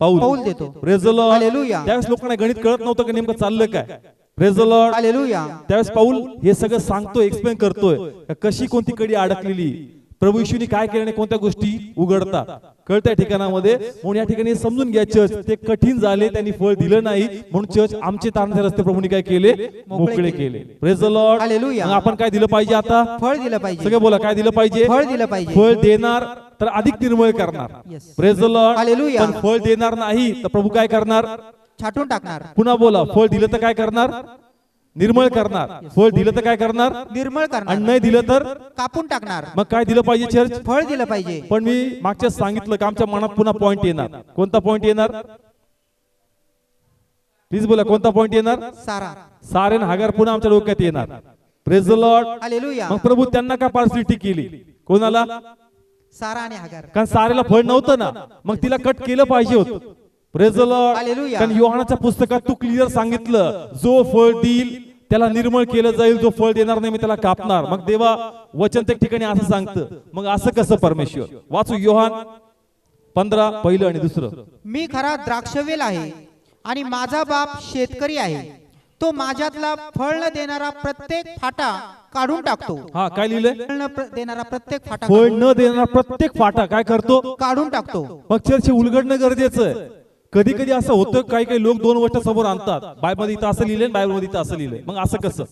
पाऊल पाऊल देतो. Praise the Lord. हालेलुया. त्यावेळेस लोकांना गणित कळत नव्हतं की नेमकं चाललं काय. Praise the Lord. हालेलुया. त्यावेळेस पाऊल हे सगळं सांगतोय, एक्सप्लेन करतोय का कशी कोणती कडी अडकलेली, प्रभू येशूनी काय केल्याने कोणत्या गोष्टी उघडतात कळत्या ठिकाणामध्ये. म्हणून या ठिकाणी समजून घ्या चर्च, ते कठीण झाले, त्यांनी फळ दिलं नाही म्हणून चर्च आमचे तारणाचे रस्ते प्रभूने काय केले? मोकळे केले. Praise the Lord. हालेलुया. मग आपण काय दिलं पाहिजे आता? फळ दिलं पाहिजे. सगळे बोला, काय दिलं पाहिजे? फळ दिलं पाहिजे. फळ देणार तर अधिक निर्मळ करणार. Yes. Praise the Lord. Hallelujah. पण फळ देणार नाही तर प्रभू काय करणार? छाटून टाकणार. पुन्हा बोला, फळ दिलं तर काय करणार? निर्मळ करणार. फळ दिलं तर काय करणार? निर्मळ आणि करणार. नाही दिलं तर कापून टाकणार. मग काय दिलं पाहिजे चर्च? फळ दिलं पाहिजे. पण मी मागच्या सांगितलं की आमच्या मनात पुन्हा पॉइंट येणार. कोणता पॉइंट येणार? प्लीज बोला, कोणता पॉइंट येणार? सारा. सारे आणि हागार पुन्हा आमच्या डोक्यात येणार. Praise the Lord. हालेलुया. मग प्रभू त्यांना का पार्सलिटी केली? कोणाला? सारा आणि हागार. कारण सारेला फळ नव्हतं ना, मग तिला कट केलं पाहिजे होतं. Praise the Lord. हालेलुया. कारण योहानाच्या पुस्तकात तू क्लिअर सांगितलं, जो फळ देईल त्याला निर्मळ केलं जाईल, जो फळ देणार नाही मी त्याला कापणार. मग देवा वचन त्या ठिकाणी असं सांगतं. मग असं कसं परमेश्वर? वाचू योहान 15 पहिलं आणि दुसरं. मी खरा द्राक्षवेल आहे आणि माझा बाप शेतकरी आहे. तो माझ्यातला फळ न देणारा प्रत्येक फाटा काढून टाकतो. हा, काय लिहिलंय? फळ न देणारा प्रत्येक फाटा फळ न देणारा प्रत्येक फाटा काय करतो? काढून टाकतो. मग चर्च उलगडणं गरजेचं आहे. कधी कधी असं होतं, काही काही लोक दोन गोष्ट समोर आणतात. बायबलमध्ये इथं असं लिहिलंय, बायबलमध्ये इथं असं लिहिलंय. मग असं कसं?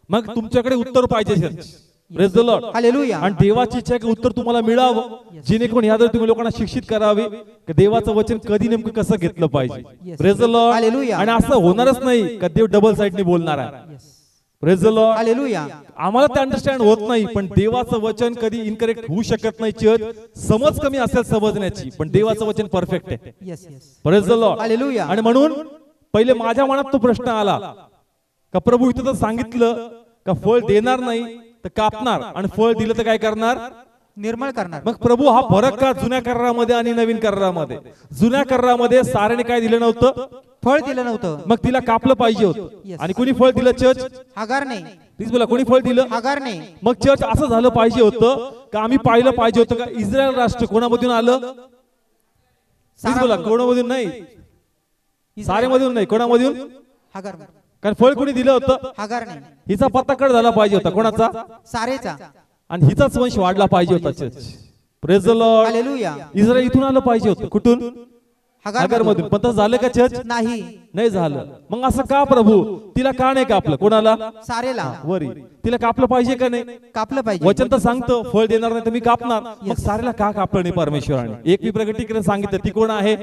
मग तुमच्याकडे उत्तर पाहिजे church. Praise the Lord. Hallelujah. आणि देवाची इच्छा आहे की उत्तर तुम्हाला मिळावं, जेणेकरून याद्वारे तुम्ही लोकांना शिक्षित करावे की देवाचं वचन कधी नेमकं कसं घेतलं पाहिजे. Praise the Lord. हालेलुया. आणि असं होणारच नाही का देव डबल साइडने बोलणार आहे. Praise the Lord. हालेलुया. आम्हाला ते अंडरस्टँड होत नाही, पण देवाचं वचन कधी इनकरेक्ट होऊ शकत नाही. चर्च समज कमी असेल समजण्याची, पण देवाचं वचन परफेक्ट आहे. Yes yes. Praise the Lord. Hallelujah. आणि म्हणून पहिले माझ्या मनात तो प्रश्न आला का प्रभू इथं तर सांगितलं का फळ देणार नाही तर कापणार, आणि फळ दिलं तर काय करणार? निर्मळ करणार. मग प्रभू हा फरक का जुन्या करारामध्ये आणि नवीन करारामध्ये? जुन्या करारामध्ये साऱ्याने काय दिलं नव्हतं? फळ दिलं नव्हतं. मग तिला कापलं पाहिजे होतं. Yes. आणि कोणी फळ दिलं? चर्च. हागारने. प्लीज बोला, कोणी फळ दिलं? हागारने. मग चर्च असं झालं पाहिजे होतं का आम्ही पाहिलं पाहिजे होतं का इस्रायल राष्ट्र कोणामधून आलं? प्लीज बोला, कोणामधून नाही, सारेमधून नाही, कोणामधून? हागार. कारण फळ कोणी दिलं होतं? हागारने. हिचा पत्ता कट झाला पाहिजे होता. कोणाचा? सारेचा. आणि हिचाच वंश वाढला पाहिजे होता. Church. Praise the Lord. Hallelujah. Israel इथून आलं पाहिजे होतं. कुठून? हागार मधून. पण तसं झालं का चर्च? नाही. नाही झालं. मग असं का प्रभू? तिला का नाही कापलं? कोणाला? सारेला. वरी. तिला कापलं पाहिजे का नाही? कापलं पाहिजे. वचन तर सांगतं फळ देणार नाही तर मी कापणार. मग सारेला का कापलं नाही परमेश्वराने? एक मी प्रगटीकरण सांगितलं, ती कोण आहे?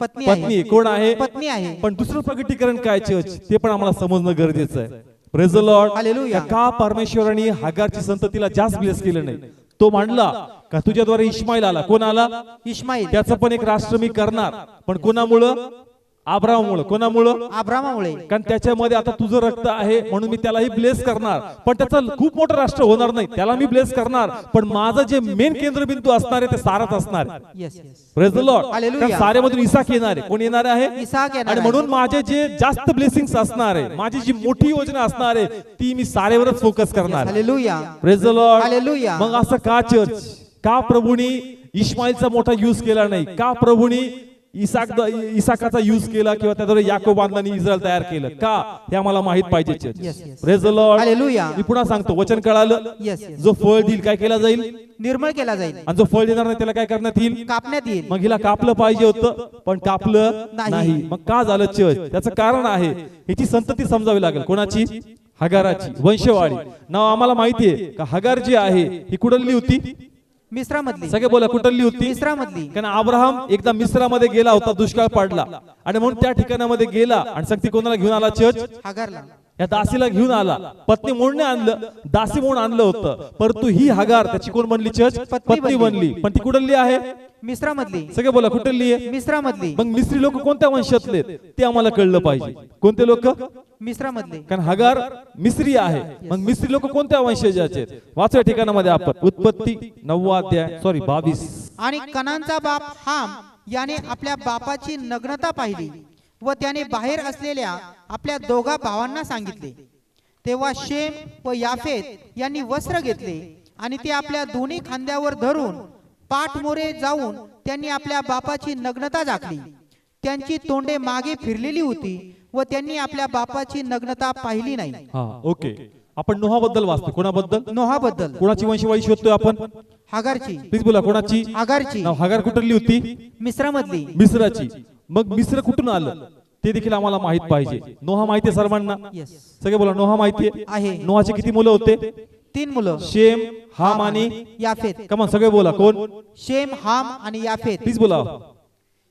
पत्नी पत्नी. आहे. कोण आहे? पत्नी आहे. पण दुसरं प्रगटीकरण काय चर्च? ते पण आम्हाला समजणं गरजेचं आहे. Praise the Lord. हालेलुया. का परमेश्वराने हागारची संततीला जास्त ब्लेस केलं नाही? तो मांडला का तुझ्याद्वारे इश्माईल आला. कोण आला? इश्माईल. त्याचं पण एक राष्ट्र मी करणार. पण कोणामुळं? अब्राहममुळं. कोणामुळं? अब्रामामुळे. कारण त्याच्यामध्ये आता तुझं रक्त आहे म्हणून मी त्यालाही ब्लेस करणार. पण त्याचं खूप मोठं राष्ट्र होणार नाही, त्याला मी ब्लेस करणार. पण माझं जे मेन केंद्रबिंदू असणार आहे ते साराच असणार आहे. Yes yes. Praise the Lord. Hallelujah. कारण सारेमधून इसाक येणार आहे. कोण येणार आहे? इसाक येणार आणि आहे. म्हणून माझे जे जास्त ब्लेसिंग्स असणार आहे, माझी जी मोठी योजना असणार आहे ती मी सारेवरच फोकस करणार. Hallelujah. Praise the Lord. Hallelujah. मग असं का चर्च? का प्रभूनी इश्माईलचा मोठा यूज केला नाही? का प्रभूनी इसाकाचा यूज केला किंवा त्याद्वारे याकोब बांधलांनी इस्रायल तयार केलं? का? हे आम्हाला माहित पाहिजे church. Yes, yes. Praise the Lord. Hallelujah. मी पुन्हा सांगतो, वचन कळालं? Yes yes. जो फळ देईल काय केला जाईल? निर्मळ केला जाईल. आणि जो फळ देणार नाही त्याला काय करण्यात येईल? कापण्यात येईल. मग हिला कापलं पाहिजे होतं पण कापलं नाही. नाही. मग का झालं चर्च? त्याचं कारण आहे, हिची संतती समजावी लागेल. कोणाची? हगाराची वंशवाळी. नाव आम्हाला माहितीये का हगार जी आहे ही कुठली होती? मिस्रामधली. सगळे बोला, कुठली होती? मिस्रामधली. कारण अब्राहम एकदा मिस्रामध्ये गेला होता, दुष्काळ पडला आणि म्हणून त्या ठिकाणामध्ये गेला आणि सांगते कोणाला घेऊन आला? चर्च. हागारला. या दासीला घेऊन आला. पत्नी म्हणून नाही आणलं, दासी म्हणून आणलं होतं. परंतु ही हगार त्याची कोण बनली? चर्च. पत्नी बनली. पण ती कुठली आहे? मिस्रामधली. सगळे बोला, कुठली आहे? मिस्रामधली. मग मिस्री लोक कोणत्या वंशातले ते आम्हाला कळलं पाहिजे. कोणते लोक? मिस्रामधली. कारण हगार मिस्री आहे. मग मिस्री लोक कोणत्या वंशजाचे आहेत? वाचूया ठिकाणामध्ये आपण उत्पत्ती 9 अध्याय 22. आणि कनानचा बाप हाम याने आपल्या बापाची नग्नता पाहिली व त्याने बाहेर असलेल्या आपल्या दोघा भावांना सांगितले. तेव्हा शेम व याफेत यांनी वस्त्र घेतले आणि ते आपल्या दोन्ही खांद्यावर धरून पाठमोरे जाऊन त्यांनी आपल्या बापाची नग्नता झाकली. त्यांची तोंडे मागे फिरलेली होती व त्यांनी आपल्या बापाची नग्नता पाहिली नाही. हा ओके. आपण नोहाबद्दल वाचतो. कोणाबद्दल? नोहाबद्दल. कोणाची वंशवाळी शोधतोय आपण? हागारची. प्लीज बोला. कोणाची? हागारची. नाव हागार कुठली होती? मिस्रामधली. मिस्राची. मग मिस्र कुठून आलं ते देखील आम्हाला माहित पाहिजे. नोहा माहिती आहे सर्वांना? यस. सगळे बोला. नोहा माहिती आहे. नोहाचे किती मुलं होते? 3 मुलं. शेम, हाम आणि याफेत. कमान सगळे बोला. कोण? शेम, हाम आणि याफेत. प्लीज बोला.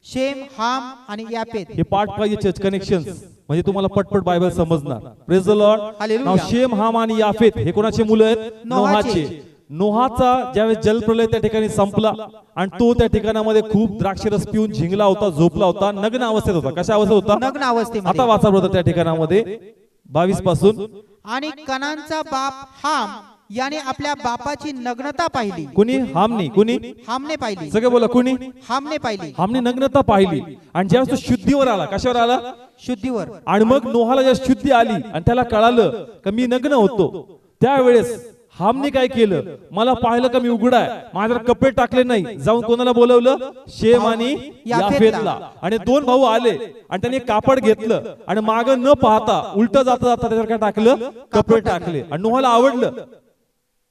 शेम, हाम आणि याफेत. हे पार्ट पाहिजे चर्च कनेक्शन्स, म्हणजे तुम्हाला पटपट बायबल समजणार. Praise the Lord. हालेलुया. नाव शेम, हाम आणि याफेत हे कोणाचे मुलं आहेत? नोहाचे. नोहाचा ज्यावेळेस जलप्रलय त्या ठिकाणी संपला आणि तो त्या ठिकाणामध्ये खूप द्राक्षरस पिऊन झिंगला होता, झोपला होता, नग्न अवस्थेत होता. कशा अवस्थेत होता? नग्न अवस्थेमध्ये. आता वाचा होता त्या ठिकाणामध्ये 22 पासून. आणि कनानचा बाप हाम याने आपल्या बापाची नग्नता पाहिली. कुणी? हामनी. कुणी? हामने पाहिली. सगळे बोला. कुणी? हामने पाहिली. हामनी नग्नता पाहिली. आणि ज्यावेळेस तो शुद्धीवर आला, कशावर आला? शुद्धीवर. आणि मग नोहाला जेव्हा शुद्धी आली आणि त्याला कळालं का मी नग्न होतो, त्यावेळेस हामने काय केलं? मला पाहिलं का मी उघडा आहे, माझ्यावर कपडे टाकले नाही. जाऊन कोणाला बोलवलं? शेम आणि याफेतला. आणि 2 भाऊ आले आणि त्यांनी कापड घेतलं आणि माग न पाहता उलट जाता जाता त्याच्यावर काय टाकलं? कपडे टाकले. आणि नोहाला आवडलं.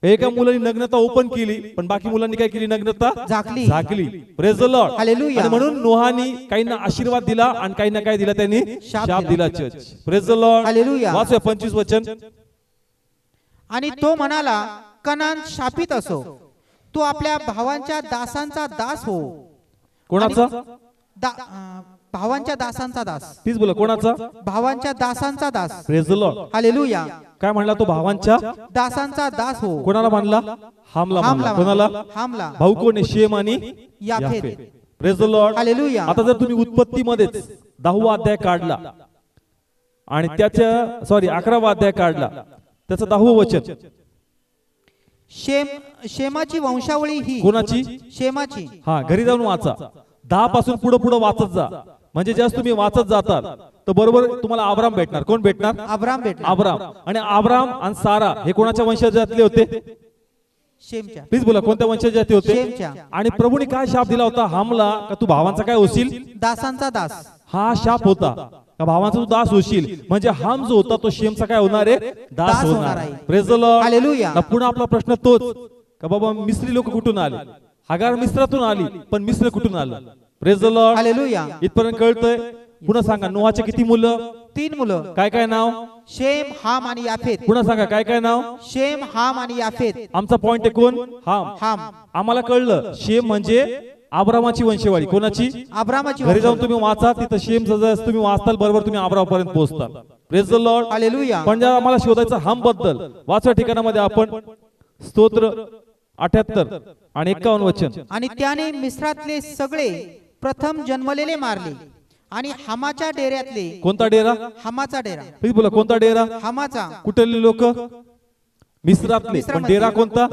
एका मुलांनी नग्नता ओपन केली, पण बाकी मुलांनी काय केली? नग्नता झाकली. झाकली. Praise the Lord. हालेलुया. आणि म्हणून नोहानी काहींना आशीर्वाद दिला आणि काहींना काय दिला? त्यांनी शाप दिला. Church. Praise the Lord. Hallelujah. वाचूया 25 वचन. आणि तो म्हणाला, कनान शापित असो, तो आपल्या भावांच्या दासांचा दास हो. कोणाचा? भावांच्या दासांचा दास. तीच बोला. कोणाचा? भावांच्या दासांचा दास. Praise the Lord. हालेलुया. काय म्हणला तो? भावांच्या दासांचा दास हो. कोणाला म्हणला? हामला म्हणला. कोणाला? हामला. भाऊ कोण आहे? शेम आणि याफेत. Praise the Lord. हालेलुया. आता जर तुम्ही उत्पत्तीमध्येच 10वा अध्याय काढला आणि त्याच्या 11वा अध्याय काढला, त्याचं 10वं वचन. शेमाची वंशावळी ही. कोणाची? शेमाची. हा घरी जाऊन वाचा. 10 पासून पुढे पुढे वाचत जा. म्हणजे ज्यास तुम्ही वाचत जातात तर बरोबर तुम्हाला अब्राम भेटणार. कोण भेटणार? अब्राम भेटला. अब्राम. आणि अब्राम आणि सारा हे कोणाच्या वंशजातले होते? शेमच्या. प्लीज बोला. कोणत्या वंशजातले होते? शेमच्या. आणि प्रभूने काय शाप दिला होता? हामला का तू भावांचा काय होशील? दासांचा दास. हा शाप होता का भावांचा तू दास होशील. म्हणजे हाम जो होता तो शेमचा काय होणार आहे? दास होणार आहे. Praise the Lord. हालेलुया. पुन्हा आपला प्रश्न तोच का बाबा मिस्री लोक कुठून आले? हागार मिस्रातून आली, पण मिस्र कुठून आलं? Praise the Lord. हालेलुया. इथपर्यंत कळतंय? पुन्हा सांगा. नोहाचे किती मुलं? 3 मुलं. काय काय नाव? शेम, हाम आणि याफेत. पुन्हा सांगा. काय काय नाव? शेम, हाम आणि याफेत. आमचा पॉइंट आहे कोण? हाम. हाम. आम्हाला कळलं शेम म्हणजे अब्रामाची वंशवाळी. कोणाची? अब्रामाची. घरी जाऊन तुम्ही वाचा. तिथं शेम जसं तुम्ही वाचताल बरोबर तुम्ही अब्रामापर्यंत पोहोचताल. Praise the Lord. हालेलुया. पण जेव्हा आम्हाला शोधायचं हाम बद्दल वाचवा ठिकाणामध्ये आपण स्तोत्र 78 आणि 51 वचन. आणि त्याने मिस्रातले सगळे प्रथम जन्मलेले मारले आणि हामाच्या डेऱ्यातले. कोणता डेरा? हामाचा डेरा. प्लीज बोला. कोणता डेरा? हामाचा. कुठले लोक? मिस्रातले. पण डेरा कोणता?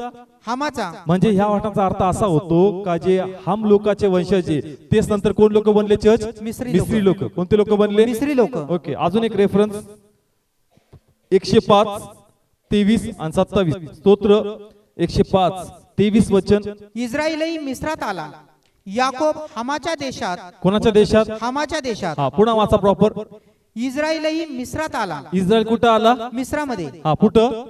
हामाचा. म्हणजे ह्या वाटाचा अर्थ असा होतो का जे हाम लोकाचे वंशजे तेच नंतर कोण लोक बनले? चर्च. मिस्री लोक. कोणते लोक बनले? मिस्री लोक. ओके. अजून एक रेफरन्स 105 23 आणि 27. स्तोत्र 105 23 वचन. इस्रायलही मिस्रात आला. याकोब हामाच्या देशात. कोणाच्या देशात? हामाच्या देशात. हा पुन्हा वाचा प्रॉपर. इस्रायलही मिस्रात आला. इस्रायल कुठं आला? मिस्रामध्ये. हा कुठं?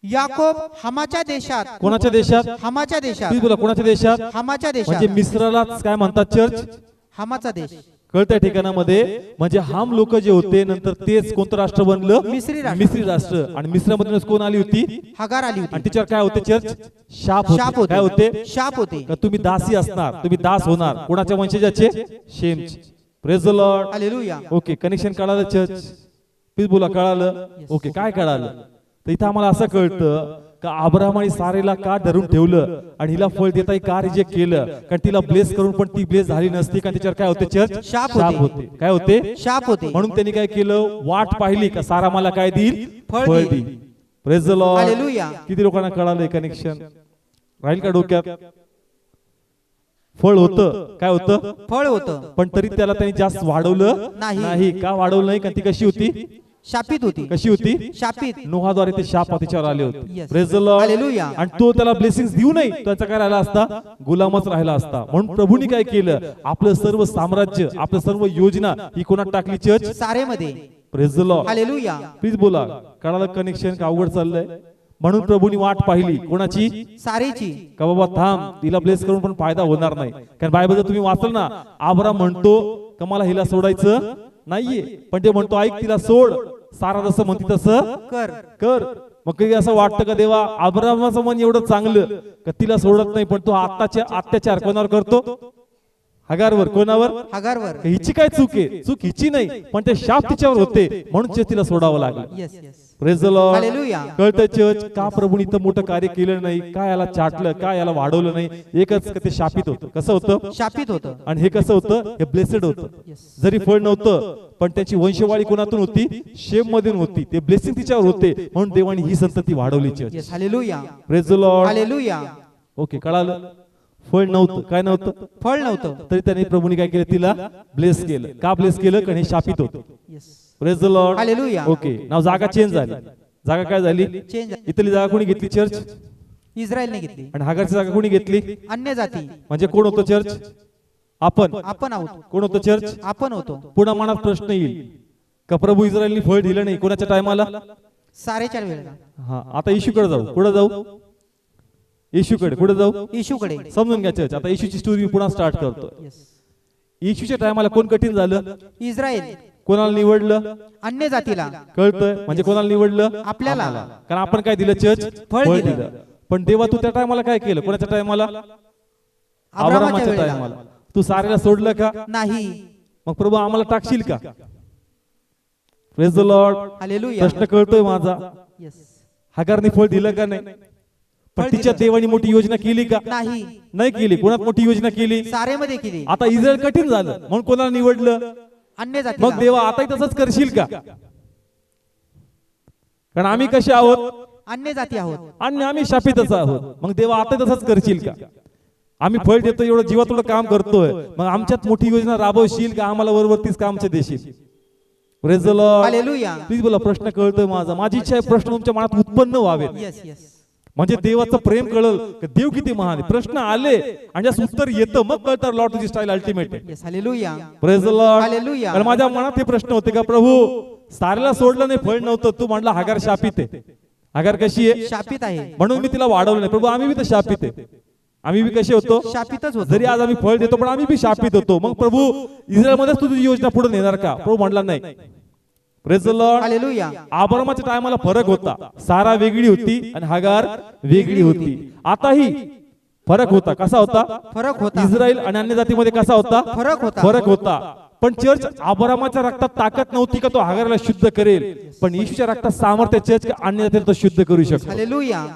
याकोब हामाच्या देशात. कोणाच्या देशात? हामाच्या देशात. प्लीज बोला. कोणाच्या देशात? हामाच्या देशात. म्हणजे मिस्रालाच काय म्हणतात? चर्च. हामाचा देश. कळत्या ठिकाणामध्ये म्हणजे हाम लोक जे होते नंतर तेच कोणतं राष्ट्र बनलं? मिस्री राष्ट्र. मिस्री राष्ट्र. आणि मिस्रामधूनच कोण आली होती? हागार आली आणि होती. तिच्यावर काय होते? चर्च. शाप शाप होते. काय होते? शाप होते. का तुम्ही दासी असणार, तुम्ही दास होणार. कोणाच्या वंशजाचे? शेमचे. Praise the Lord. Hallelujah. Okay. Connection कळालं चर्च? प्लीज बोला. कळालं? ओके. काय कळालं? तर इथं आम्हाला असं कळतं का अब्राम आणि सारेला का धरून ठेवलं आणि हिला फळ देता का रिजेक्ट केलं? कारण तिला ब्लेस करून पण ती ब्लेस झाली नसती. कारण तिच्यावर काय होते? चर्च. शाप होते. काय होते? शाप होते. म्हणून त्यांनी काय केलं? वाट पाहिली का सारा मला काय देईल? फळ फळ देईल. देईल. Praise the Lord. हालेलुया. किती लोकांना कळालंय कनेक्शन? राहील का डोक्यात? फळ होतं. काय होतं? फळ होतं, पण तरी त्याला त्यांनी जास्त वाढवलं नाही. नाही. का वाढवलं नाही? कारण ती कशी होती? शापित होती. कशी होती? शापित. नोहाद्वारे ते शाप तिच्यावर आले होते. Yes. Praise the Lord. Hallelujah. आणि तो त्याला ब्लेसिंग्स देऊ नये, त्याचा काय राहिला असता? गुलामच राहिला असता. म्हणून प्रभूंनी काय केलं? आपलं सर्व साम्राज्य, आपलं सर्व योजना ही कोणात टाकली? चर्च सारेमध्ये. Praise the Lord. Hallelujah. Please बोला. कळालं कनेक्शन का अवघड चाललंय? म्हणून प्रभूंनी वाट पाहिली कोणाची? सारेची. का बाबा थांब, तिला ब्लेस करून पण फायदा होणार नाही. कारण बायबल जर तुम्ही वाचलं ना, अब्राम म्हणतो का मला हिला सोडायचं नाहीये, पण ते म्हणतो ऐक तिला सोड, सारा जसं म्हणते तसं कर. कर. मग कधी असं वाटतं का देवा अब्रामाचं मन एवढं चांगलं का तिला सोडत नाही, पण तो आत्ताच्या अत्याचार कोणावर करतो? हगारवर. कोणावर? हगारवर. हिची काय चूक आहे? चूक हिची नाही, पण ते शाप तिच्यावर होते म्हणून ते तिला सोडावं लागलं. Yes yes. Praise the Lord. Hallelujah. कळतं चर्च का प्रभूने इथं मोठं कार्य केलं नाही? काय याला चाटलं? काय याला वाढवलं नाही? एकच ते शापित होतं. कसं होतं? शापित होतं. आणि हे कसं होतं? हे ब्लेसेड होतं. जरी फळ नव्हतं पण त्याची वंशवाळी कोणातून होती? शेम मधून होती. ते ब्लेसिंग तिच्यावर होते म्हणून देवाने ही संतती वाढवली. Church. Yes. Hallelujah. Praise the Lord. Hallelujah. Okay, कळालं? फळ नव्हतं. काय नव्हतं? फळ नव्हतं. तरी त्याने प्रभूने काय केलं? तिला ब्लेस केलं. का ब्लेस केलं? कारण हे शापित होतं. Yes. Praise the Lord. Hallelujah. Okay, नाव जागा चेंज झाली. जागा काय झाली? चेंज. इथली जागा कोणी घेतली? चर्च. इस्रायलने घेतली. आणि हागारची जागा कोणी घेतली? अन्य जाती. म्हणजे कोण होतं? चर्च. आपण. आपण आहोत. कोण होतं? चर्च. आपण होतो. पुन्हा मनात प्रश्न येईल का प्रभू इस्रायलनी फळ दिलं नाही कोणाच्या टायमाला? सारेच्या वेळेला. हा, आता येशूकडे जाऊ. कुठे जाऊ? येशूकडे. कुठे जाऊ? येशूकडे. समजून घ्या चर्च. आता येशूची स्टोरी पुन्हा स्टार्ट करतो. येस. येशूच्या टायमाला कोण कठीण झालं? इस्रायल. कोणाला निवडलं? अन्य जातीला. कळतंय? म्हणजे कोणाला निवडलं? आपल्याला. कारण आपण काय दिलं? चर्च. फळ फळ दिलं. दिलं. पण देवा तू त्या टायमाला काय केलं? कोणाच्या टायमाला? अब्रामाच्या वेळेला. टायमाला. तू सारेला सोडलं का? नाही. मग प्रभू आम्हाला टाकशील का? Praise the Lord. हालेलुया. प्रश्न कळतोय माझा. येस. हगारने फळ दिलं का नाही? पण तिच्या देवानी मोठी योजना केली का? नाही. नाही केली. कोणात मोठी योजना केली? सारेमध्ये केली. आता इस्रायल कठीण झालं म्हणून कोणाला निवडलं? अन्य जाती. मग देवा आताही तसंच करशील का? कारण आम्ही कसे आहोत? अन्य जाती आहोत. आणि आम्ही शापितच आहोत. मग देवा आता तसंच करशील का? आम्ही फळ देतो, एवढं जीवातून काम करतोय, मग आमच्यात मोठी योजना राबवशील का? आम्हाला वरवरतीच कामचे देशील? Praise the Lord. Hallelujah. Please बोला. प्रश्न कळतोय माझा. माझी इच्छा आहे प्रश्न तुमच्या मनात उत्पन्न व्हावेत. Yes yes. म्हणजे देवाचं प्रेम कळलं की देव किती महान आहे. प्रश्न आले आणि ज्यास उत्तर येतं मग कळतं लॉर्ड तुझी स्टाईल अल्टिमेट आहे. Yes. Hallelujah. Praise the Lord. Hallelujah. कारण माझ्या मनात हे प्रश्न होते का प्रभू सारेला सोडलं नाही, फळ नव्हतं, तू म्हणला हगार शापित आहे. हगार कशी आहे? शापित आहे. म्हणून मी तिला वाढवलं नाही. प्रभू आम्ही बी तर शापित आहे. आम्ही बी कसे होतो? शापितच होतो. जरी आज आम्ही फळ देतो पण आम्ही बी शापित होतो. मग प्रभू इस्रायलमध्येच तुझी योजना पुढे नेणार का? प्रभू म्हणला नाही. Praise the Lord. हालेलुया. अब्रामाच्या टायमाला फरक होता. सारा वेगळी होती आणि हगार वेगळी होती. आताही फरक होता. कसा होता? फरक होता. इस्रायल आणि अन्य जातीमध्ये कसा होता? फरक होता. फरक होता. पण चर्च अब्रामाच्या रक्तात ताकद नव्हती का तो हगारला शुद्ध करेल, पण येशूच्या रक्तात सामर्थ्य चर्च का अन्य जातीला तो शुद्ध करू शकतो. Hallelujah.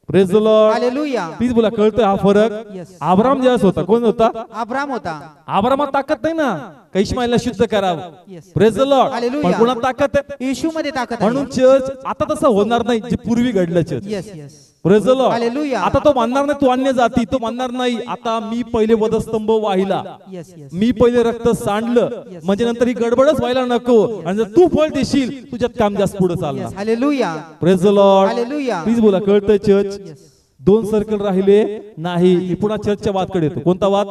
Praise the Lord. Hallelujah. Please बोला. कळतोय हा फरक? Yes. अब्राम ज्यावेळेस होता कोण होता? अब्राम होता. अब्रामात ताकद नाही ना का इश्माईलला शुद्ध करावं. Yes. Praise the Lord. Hallelujah. पण कोणात ताकद आहे? येशू मध्ये ताकद म्हणून चर्च आता तसं होणार नाही जे पूर्वी घडलं church. Yes yes. Praise the Lord. Hallelujah. आता तो म्हणणार नाही तू अन्य जाती, तो म्हणणार नाही आता मी पहिले वधस्तंभ वाहिला, येस येस. मी पहिले रक्त सांडलं, Yes. म्हणजे नंतर ही गडबडच व्हायला नको. आणि जर तू फळ देशील तुझ्यात काम जास्त पुढे चालणार. Yes. Hallelujah. Praise the Lord. Hallelujah. Please बोला. कळतंय चर्च? येस. दोन सर्कल राहिले नाही. मी पुन्हा चर्चच्या वादकडे येतो. कोणता वाद?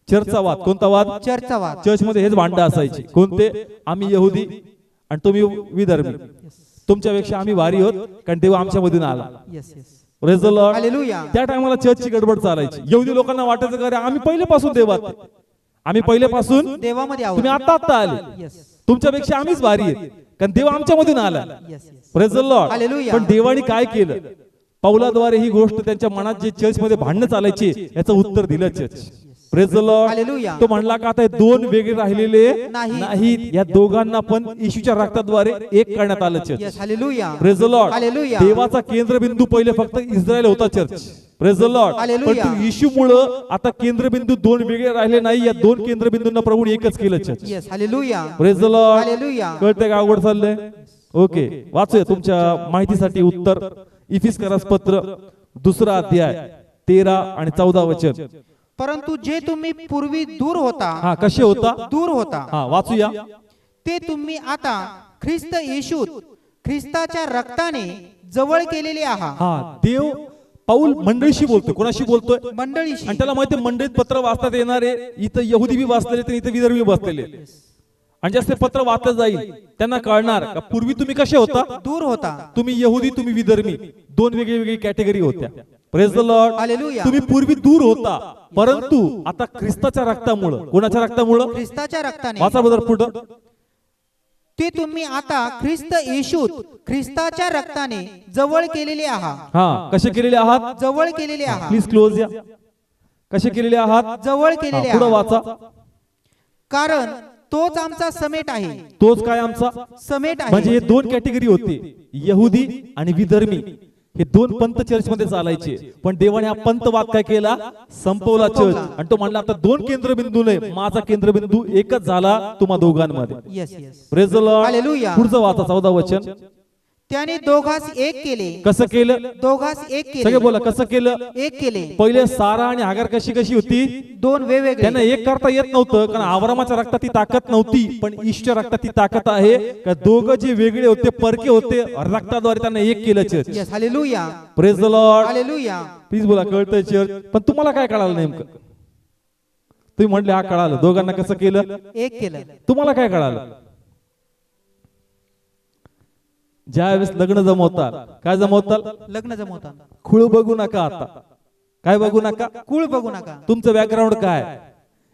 चर्चचा वाद. कोणता वाद? चर्चचा वाद. चर्च मध्ये हेच भांडं असायची. कोणते? आम्ही यहुदी आणि तुम्ही विधर्मी, तुमच्यापेक्षा आम्ही भारी होत कारण देव आमच्या मधून आला. Yes yes. Praise the Lord. Hallelujah. त्या टायमाला चर्चची गडबड चालायची. यहुदी लोकांना वाटायचं का रे आम्ही पहिलेपासून देवात आहे. आम्ही पहिलेपासून, देवामध्ये आहोत. तुम्ही आता आले, येस. तुमच्यापेक्षा आम्हीच भारी आहेत कारण देव आमच्या मधून आला. Yes yes. Praise the Lord. Hallelujah. पण देवाने काय केलं? पौलाद्वारे ही गोष्ट त्यांच्या मनात जे चर्च मध्ये भांडणं चालायची याचं उत्तर दिलं church. Praise the Lord. Hallelujah. तो म्हणला का आता हे दोन वेगळे राहिलेले नाही. नाहीत, या दोघांना पण येशूच्या रक्ताद्वारे एक करण्यात आलं church. Yes. Hallelujah. Praise the Lord. Hallelujah. देवाचा केंद्रबिंदू पहिले फक्त इस्रायल होता चर्च. Praise the Lord. पण हालेलुया. येशूमुळं आता केंद्रबिंदू दोन वेगळे राहिले नाही, या दोन केंद्रबिंदूंना प्रभूने एकच केलं church. Yes. Hallelujah. Praise the Lord. Hallelujah. कळतंय का अवघड चाललंय? ओके, वाचूया तुमच्या माहितीसाठी उत्तर. इफिसकरास पत्र 2 अध्याय 13 आणि 14 वचन. परंतु जे तुम्ही पूर्वी दूर होता हा कसे होता दूर होता हा वाचूया. ते तुम्ही आता ख्रिस्त येशूत ख्रिस्ताच्या रक्ताने जवळ केलेले आहात. हा देव पाऊल मंडळीशी बोलतोय. कोणाशी बोलतोय? मंडळीशी. आणि त्याला माहिती मंडळीत पत्र वाचतात येणारे इथं यहुदी बी वाचलेले तर इथं विदर्भी बसलेले आणि जास्त पत्र वाचलं जाईल त्यांना कळणार का पूर्वी तुम्ही कसे होता दूर होता. तुम्ही यहुदी तुम्ही विदर्भी दोन वेगळी वेगळी कॅटेगरी होत्या. Praise the Lord. हालेलुया. तुम्ही पूर्वी दूर होता परंतु आता ख्रिस्ताच्या रक्तामुळं कोणाच्या रक्तामुळं ख्रिस्ताच्या रक्ताने वाचा बदल पुढं. ते तुम्ही आता ख्रिस्त येशूत ख्रिस्ताच्या रक्ताने जवळ केलेले आहात. हा कसे केलेले आहात? जवळ केलेले आहात. प्लीज क्लोज या. कसे केलेले आहात? जवळ केलेले हा, पुढं आहात. वाचा. कारण तोच आमचा समेट आहे. तोच काय आमचा समेट म्हणजे हे आहे. दोन कॅटेगरी होते यहुदी आणि विधर्मी. हे दोन पंथ चर्च मध्ये चालायचे पण देवाने हा पंथवाद काय केला? संपवला चर्च. आणि तो म्हणला आता दोन केंद्रबिंदू नाही माझा केंद्रबिंदू एकच झाला तुम्हा दोघांमध्ये. Yes yes. Praise the Lord. Hallelujah. पुढचं वाचा 14 वचन. त्याने दोघास एक केले. कसं केलं? दोघास एक सगळे केले. बोला कसं केलं? एक केले. पहिले सारा आणि हागार कशी कशी होती? दोन वेगवेगळे. त्यांना एक करता येत नव्हतं कारण अब्रामाच्या रक्तात ती ताकद नव्हती पण ईश्वच्या रक्तात ती ताकद आहे का दोघं जे वेगळे होते परके होते रक्ताद्वारे त्यांना एक केलं church. Yes. Hallelujah. Praise the Lord. Hallelujah. Please बोला कळतंय चर्च. पण तुम्हाला काय कळालं नेमकं? तुम्ही म्हटले हा कळालं दोघांना कसं केलं? एक केलं. तुम्हाला काय कळालं? ज्यावेळेस लग्न जमवतात काय जमवतात? लग्न जमवतात. खुळ बघू नका. आता काय बघू नका? कुळ बघू नका. तुमचं बॅकग्राऊंड काय?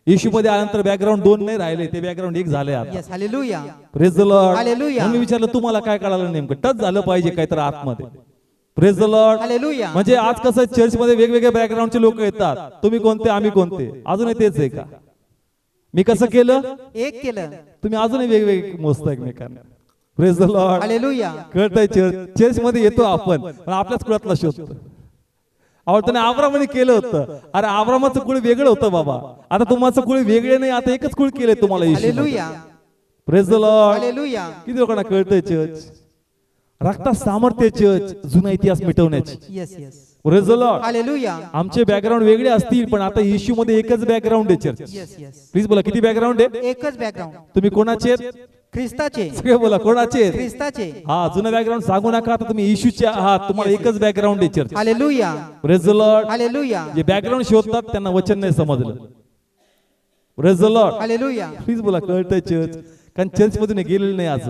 येशू मध्ये आल्यानंतर बॅकग्राऊंड दोन नाही राहिले ते बॅकग्राऊंड एक झाले आता. Yes. Hallelujah. Praise the Lord. Hallelujah. मी विचारलं तुम्हाला काय कळालं नेमकं? टच झालं पाहिजे काहीतरी आतमध्ये. Praise the Lord. हालेलुया. म्हणजे आज कसं चर्च मध्ये वेगवेगळ्या बॅकग्राऊंडचे लोक येतात. तुम्ही कोणते आम्ही कोणते? अजूनही तेच आहे का? मी कसं केलं? एक केलं. तुम्ही अजूनही वेगवेगळे मोजता एकमेकांना. Praise the Lord. हालेलुया. कळतंय चर्च मध्ये येतो आपण पण आपल्याच कुळातला शोधतो. त्याने आब्रामाने केलं होतं. अरे आब्रामाचं कुळ वेगळं होतं बाबा. आता तुम्हाचं कुळ वेगळे नाही आता एकच कुळ केलंय तुम्हाला येशूमध्ये. Hallelujah. Praise the Lord. Hallelujah. किती लोकांना कळतंय चर्च? रक्तात सामर्थ्य चर्च जुना इतिहास मिटवण्याची. Yes yes. Praise the Lord. Hallelujah. आमचे बॅकग्राऊंड वेगळे असतील पण आता येशू मध्ये एकच बॅकग्राऊंड आहे चर्च. Yes yes. प्लीज बोला किती बॅकग्राऊंड आहे? एकच बॅकग्राऊंड. तुम्ही कोणाचे आहेत? ख्रिस्ताचे. सगळे बोला कोणाचे आहेत? ख्रिस्ताचे. हा जुनं बॅकग्राऊंड सांगू नका. आता तुम्ही येशूचे आहात तुम्हाला एकच बॅकग्राऊंड आहे church. Hallelujah. Praise the Lord. Hallelujah. जे बॅकग्राऊंड शोधतात त्यांना वचन नाही समजलं. Praise the Lord. Hallelujah. Please बोला कळतंय चर्च. कारण चर्च मधून गेलेलं नाही आज.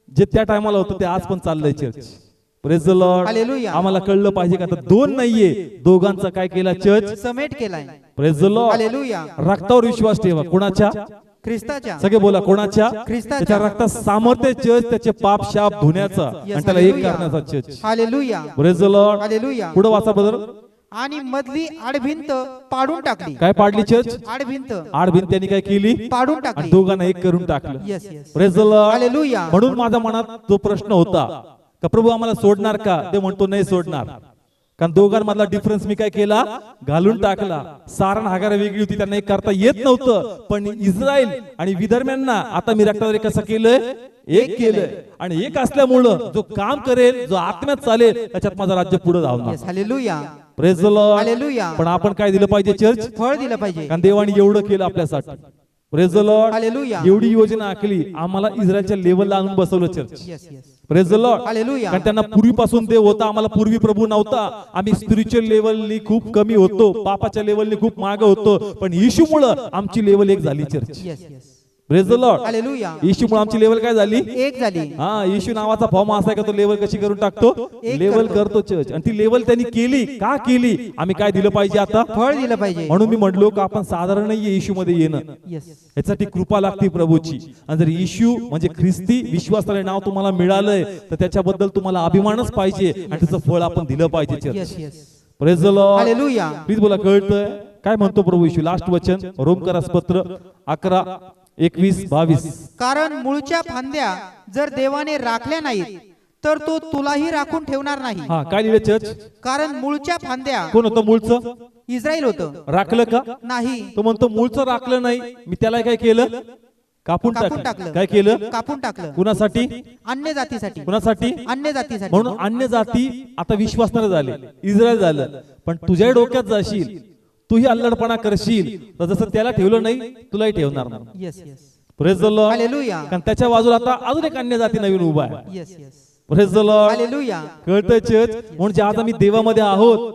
जे त्या टायमाला होतं ते आज पण चाललंय church. Praise the Lord. Hallelujah. आम्हाला कळलं पाहिजे का आता दोन नाहीये दोघांचा काय केला चर्च? समेट केलाय. Praise the Lord. हालेलुया. रक्तावर विश्वास ठेवा. कोणाच्या? ख्रिस्ताच्या. सगळे बोला कोणाच्या? ख्रिस्ताच्या. त्याच्या रक्तात सामर्थ्य चर्च त्याचे पाप शाप धुण्याचा आणि त्याला एक हालेलुया. करण्याचा church. Hallelujah. Praise the Lord. Hallelujah. पुढे वाचा बदल. आणि मधली आडभिंत पाडून टाकली. काय पाडली चर्च? आडभिंत आडभिंत त्यांनी काय केली? पाडून आणि टाकली. दोघांना एक करून टाकलं. Yes yes. Praise the Lord. Hallelujah. म्हणून माझ्या मनात जो प्रश्न होता का प्रभू आम्हाला सोडणार का? ते म्हणतो नाही सोडणार. कारण दोघांमधला डिफरन्स मी काय केला? घालून टाकला. सारण हागार वेगळी होती त्यांना एक करता येत नव्हतं पण इस्रायल आणि विधर्म्यांना आता मी रक्ताद्वारे कसं केलंय? एक केलंय. आणि एक असल्यामुळं जो काम करेल जो आत्म्यात चालेल त्याच्यात माझं राज्य पुढे धावणार. Yes. Hallelujah. Praise the Lord. Hallelujah. पण आपण काय दिलं पाहिजे चर्च? फळ दिलं पाहिजे. कारण देवाने एवढं केलं आपल्यासाठी. Praise the Lord. हालेलुया. एवढी योजना आखली आम्हाला इस्रायलच्या लेवलला आणून बसवलं church. Yes yes. Praise the Lord. Hallelujah. कारण त्यांना पूर्वीपासून देव होता आम्हाला पूर्वी प्रभू नव्हता. आम्ही स्पिरिच्युअल लेवलनी खूप कमी होतो पापाच्या लेवलनी खूप मागे होतो पण येशूमुळं आमची लेवल एक झाली church. Yes yes. Praise the Lord. Hallelujah. येशूमुळे आमची लेवल काय झाली? एक झाली. हा येशू नावाचा फॉर्म असा का तो लेवल कशी करून टाकतो? एक लेवल करतो. करतो चर्च. आणि ती लेवल त्यांनी केली का केली? आम्ही काय दिलं पाहिजे आता? फळ दिलं पाहिजे. म्हणून मी म्हटलो का आपण साधारण नाहीये येशू मध्ये येणं. येस. यासाठी कृपा लागते प्रभूची. आणि जर येशू म्हणजे ख्रिस्ती विश्वासाने नाव तुम्हाला मिळालंय तर त्याच्याबद्दल तुम्हाला अभिमानच पाहिजे आणि त्याचं फळ आपण दिलं पाहिजे church. Yes yes. Praise the Lord. Hallelujah. Please बोला कळतंय काय म्हणतो प्रभू येशू? लास्ट वचन रोमकरास पत्र 11:21-22. कारण मूळच्या फांद्या जर देवाने राखल्या नाहीत तर तो तुलाही राखून ठेवणार नाही. हा काय लिहिलं चर्च? कारण मूळच्या फांद्या कोण होतं मूळचं? इस्रायल होतं. राखलं का? नाही. तो म्हणतो मूळचं राखलं नाही मी त्याला काय केलं? कापून कापून टाकलं. टाकलं. काय केलं? कापून टाकलं. कुणासाठी? अन्य जातीसाठी. कुणासाठी? अन्य जातीसाठी. म्हणून अन्य जाती आता विश्वासणारे झाले इस्रायल झालं. पण तुझ्या डोक्यात जाशील तूही अल्लडपणा करशील तर जसं त्याला ठेवलं नाही तुलाही ठेवणार नाही. Yes yes. Praise the Lord. Hallelujah. कारण त्याच्या बाजूला आता अजून एक अन्य जाती नवीन उभा आहे. Yes yes. Praise the Lord. Hallelujah. कळतंय चर्च. म्हणजे आज आम्ही देवामध्ये आहोत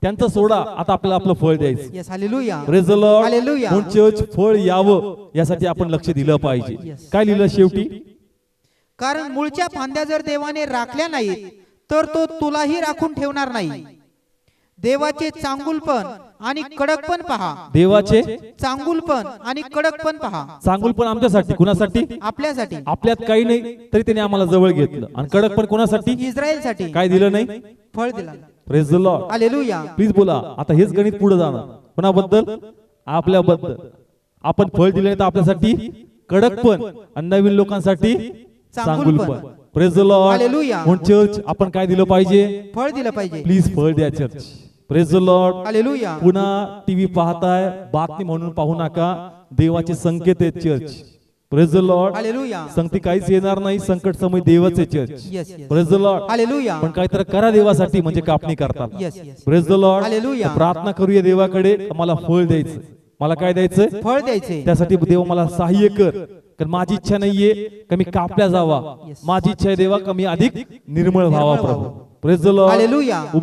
त्यांचं सोडा, आता आपल्याला आपलं फळ द्यायचं. Yes. Hallelujah. Praise the Lord. Hallelujah. म्हणून चर्च फळ यावं यासाठी आपण लक्ष दिलं पाहिजे. Yes. काय लिहिलं शेवटी? कारण मूळच्या फांद्या जर देवाने राखल्या नाहीत तर तो तुलाही राखून ठेवणार नाही. देवाचे चांगुलपण आणि कडकपण पहा. देवाचे चांगुलपण आणि कडकपण पहा. चांगुलपण आमच्यासाठी, कुणासाठी? आपल्यासाठी. आपल्यात काही नाही तरी त्याने आम्हाला जवळ घेतलं. आणि कडकपण कोणासाठी? इस्रायलसाठी. काय दिलं नाही? फळ दिला. Praise the Lord. Hallelujah. Please बोला. आता हेच गणित पुढे जाणार. कोणाबद्दल? आपल्याबद्दल. आपण फळ दिले तर आपल्यासाठी कडकपण आणि नवीन लोकांसाठी चांगुलपण. Praise the Lord. हालेलुया. म्हणून चर्च आपण काय दिलं पाहिजे? फळ दिलं पाहिजे. प्लीज फळ द्या church. Praise the Lord. Hallelujah. पुन्हा टीव्ही पाहताय, बातमी म्हणून पाहू नका. देवाचे संकेत आहेत church. Praise the Lord. Hallelujah. संगती काहीच येणार नाही. संकट समय देवाचे church. Yes yes. Praise the Lord. Hallelujah. पण काहीतरी करा देवासाठी, म्हणजे कापणी करतात. Yes yes. Praise the Lord. Hallelujah. प्रार्थना करूया देवाकडे, मला फळ द्यायचं. मला काय द्यायचं? फळ द्यायचे. त्यासाठी देव मला सहाय्य कर. कारण माझी इच्छा नाहीये का मी कापल्या जावा. Yes. माझी इच्छा आहे देवा का मी अधिक निर्मळ व्हावा प्रभू. Praise the Lord. हालेलुया.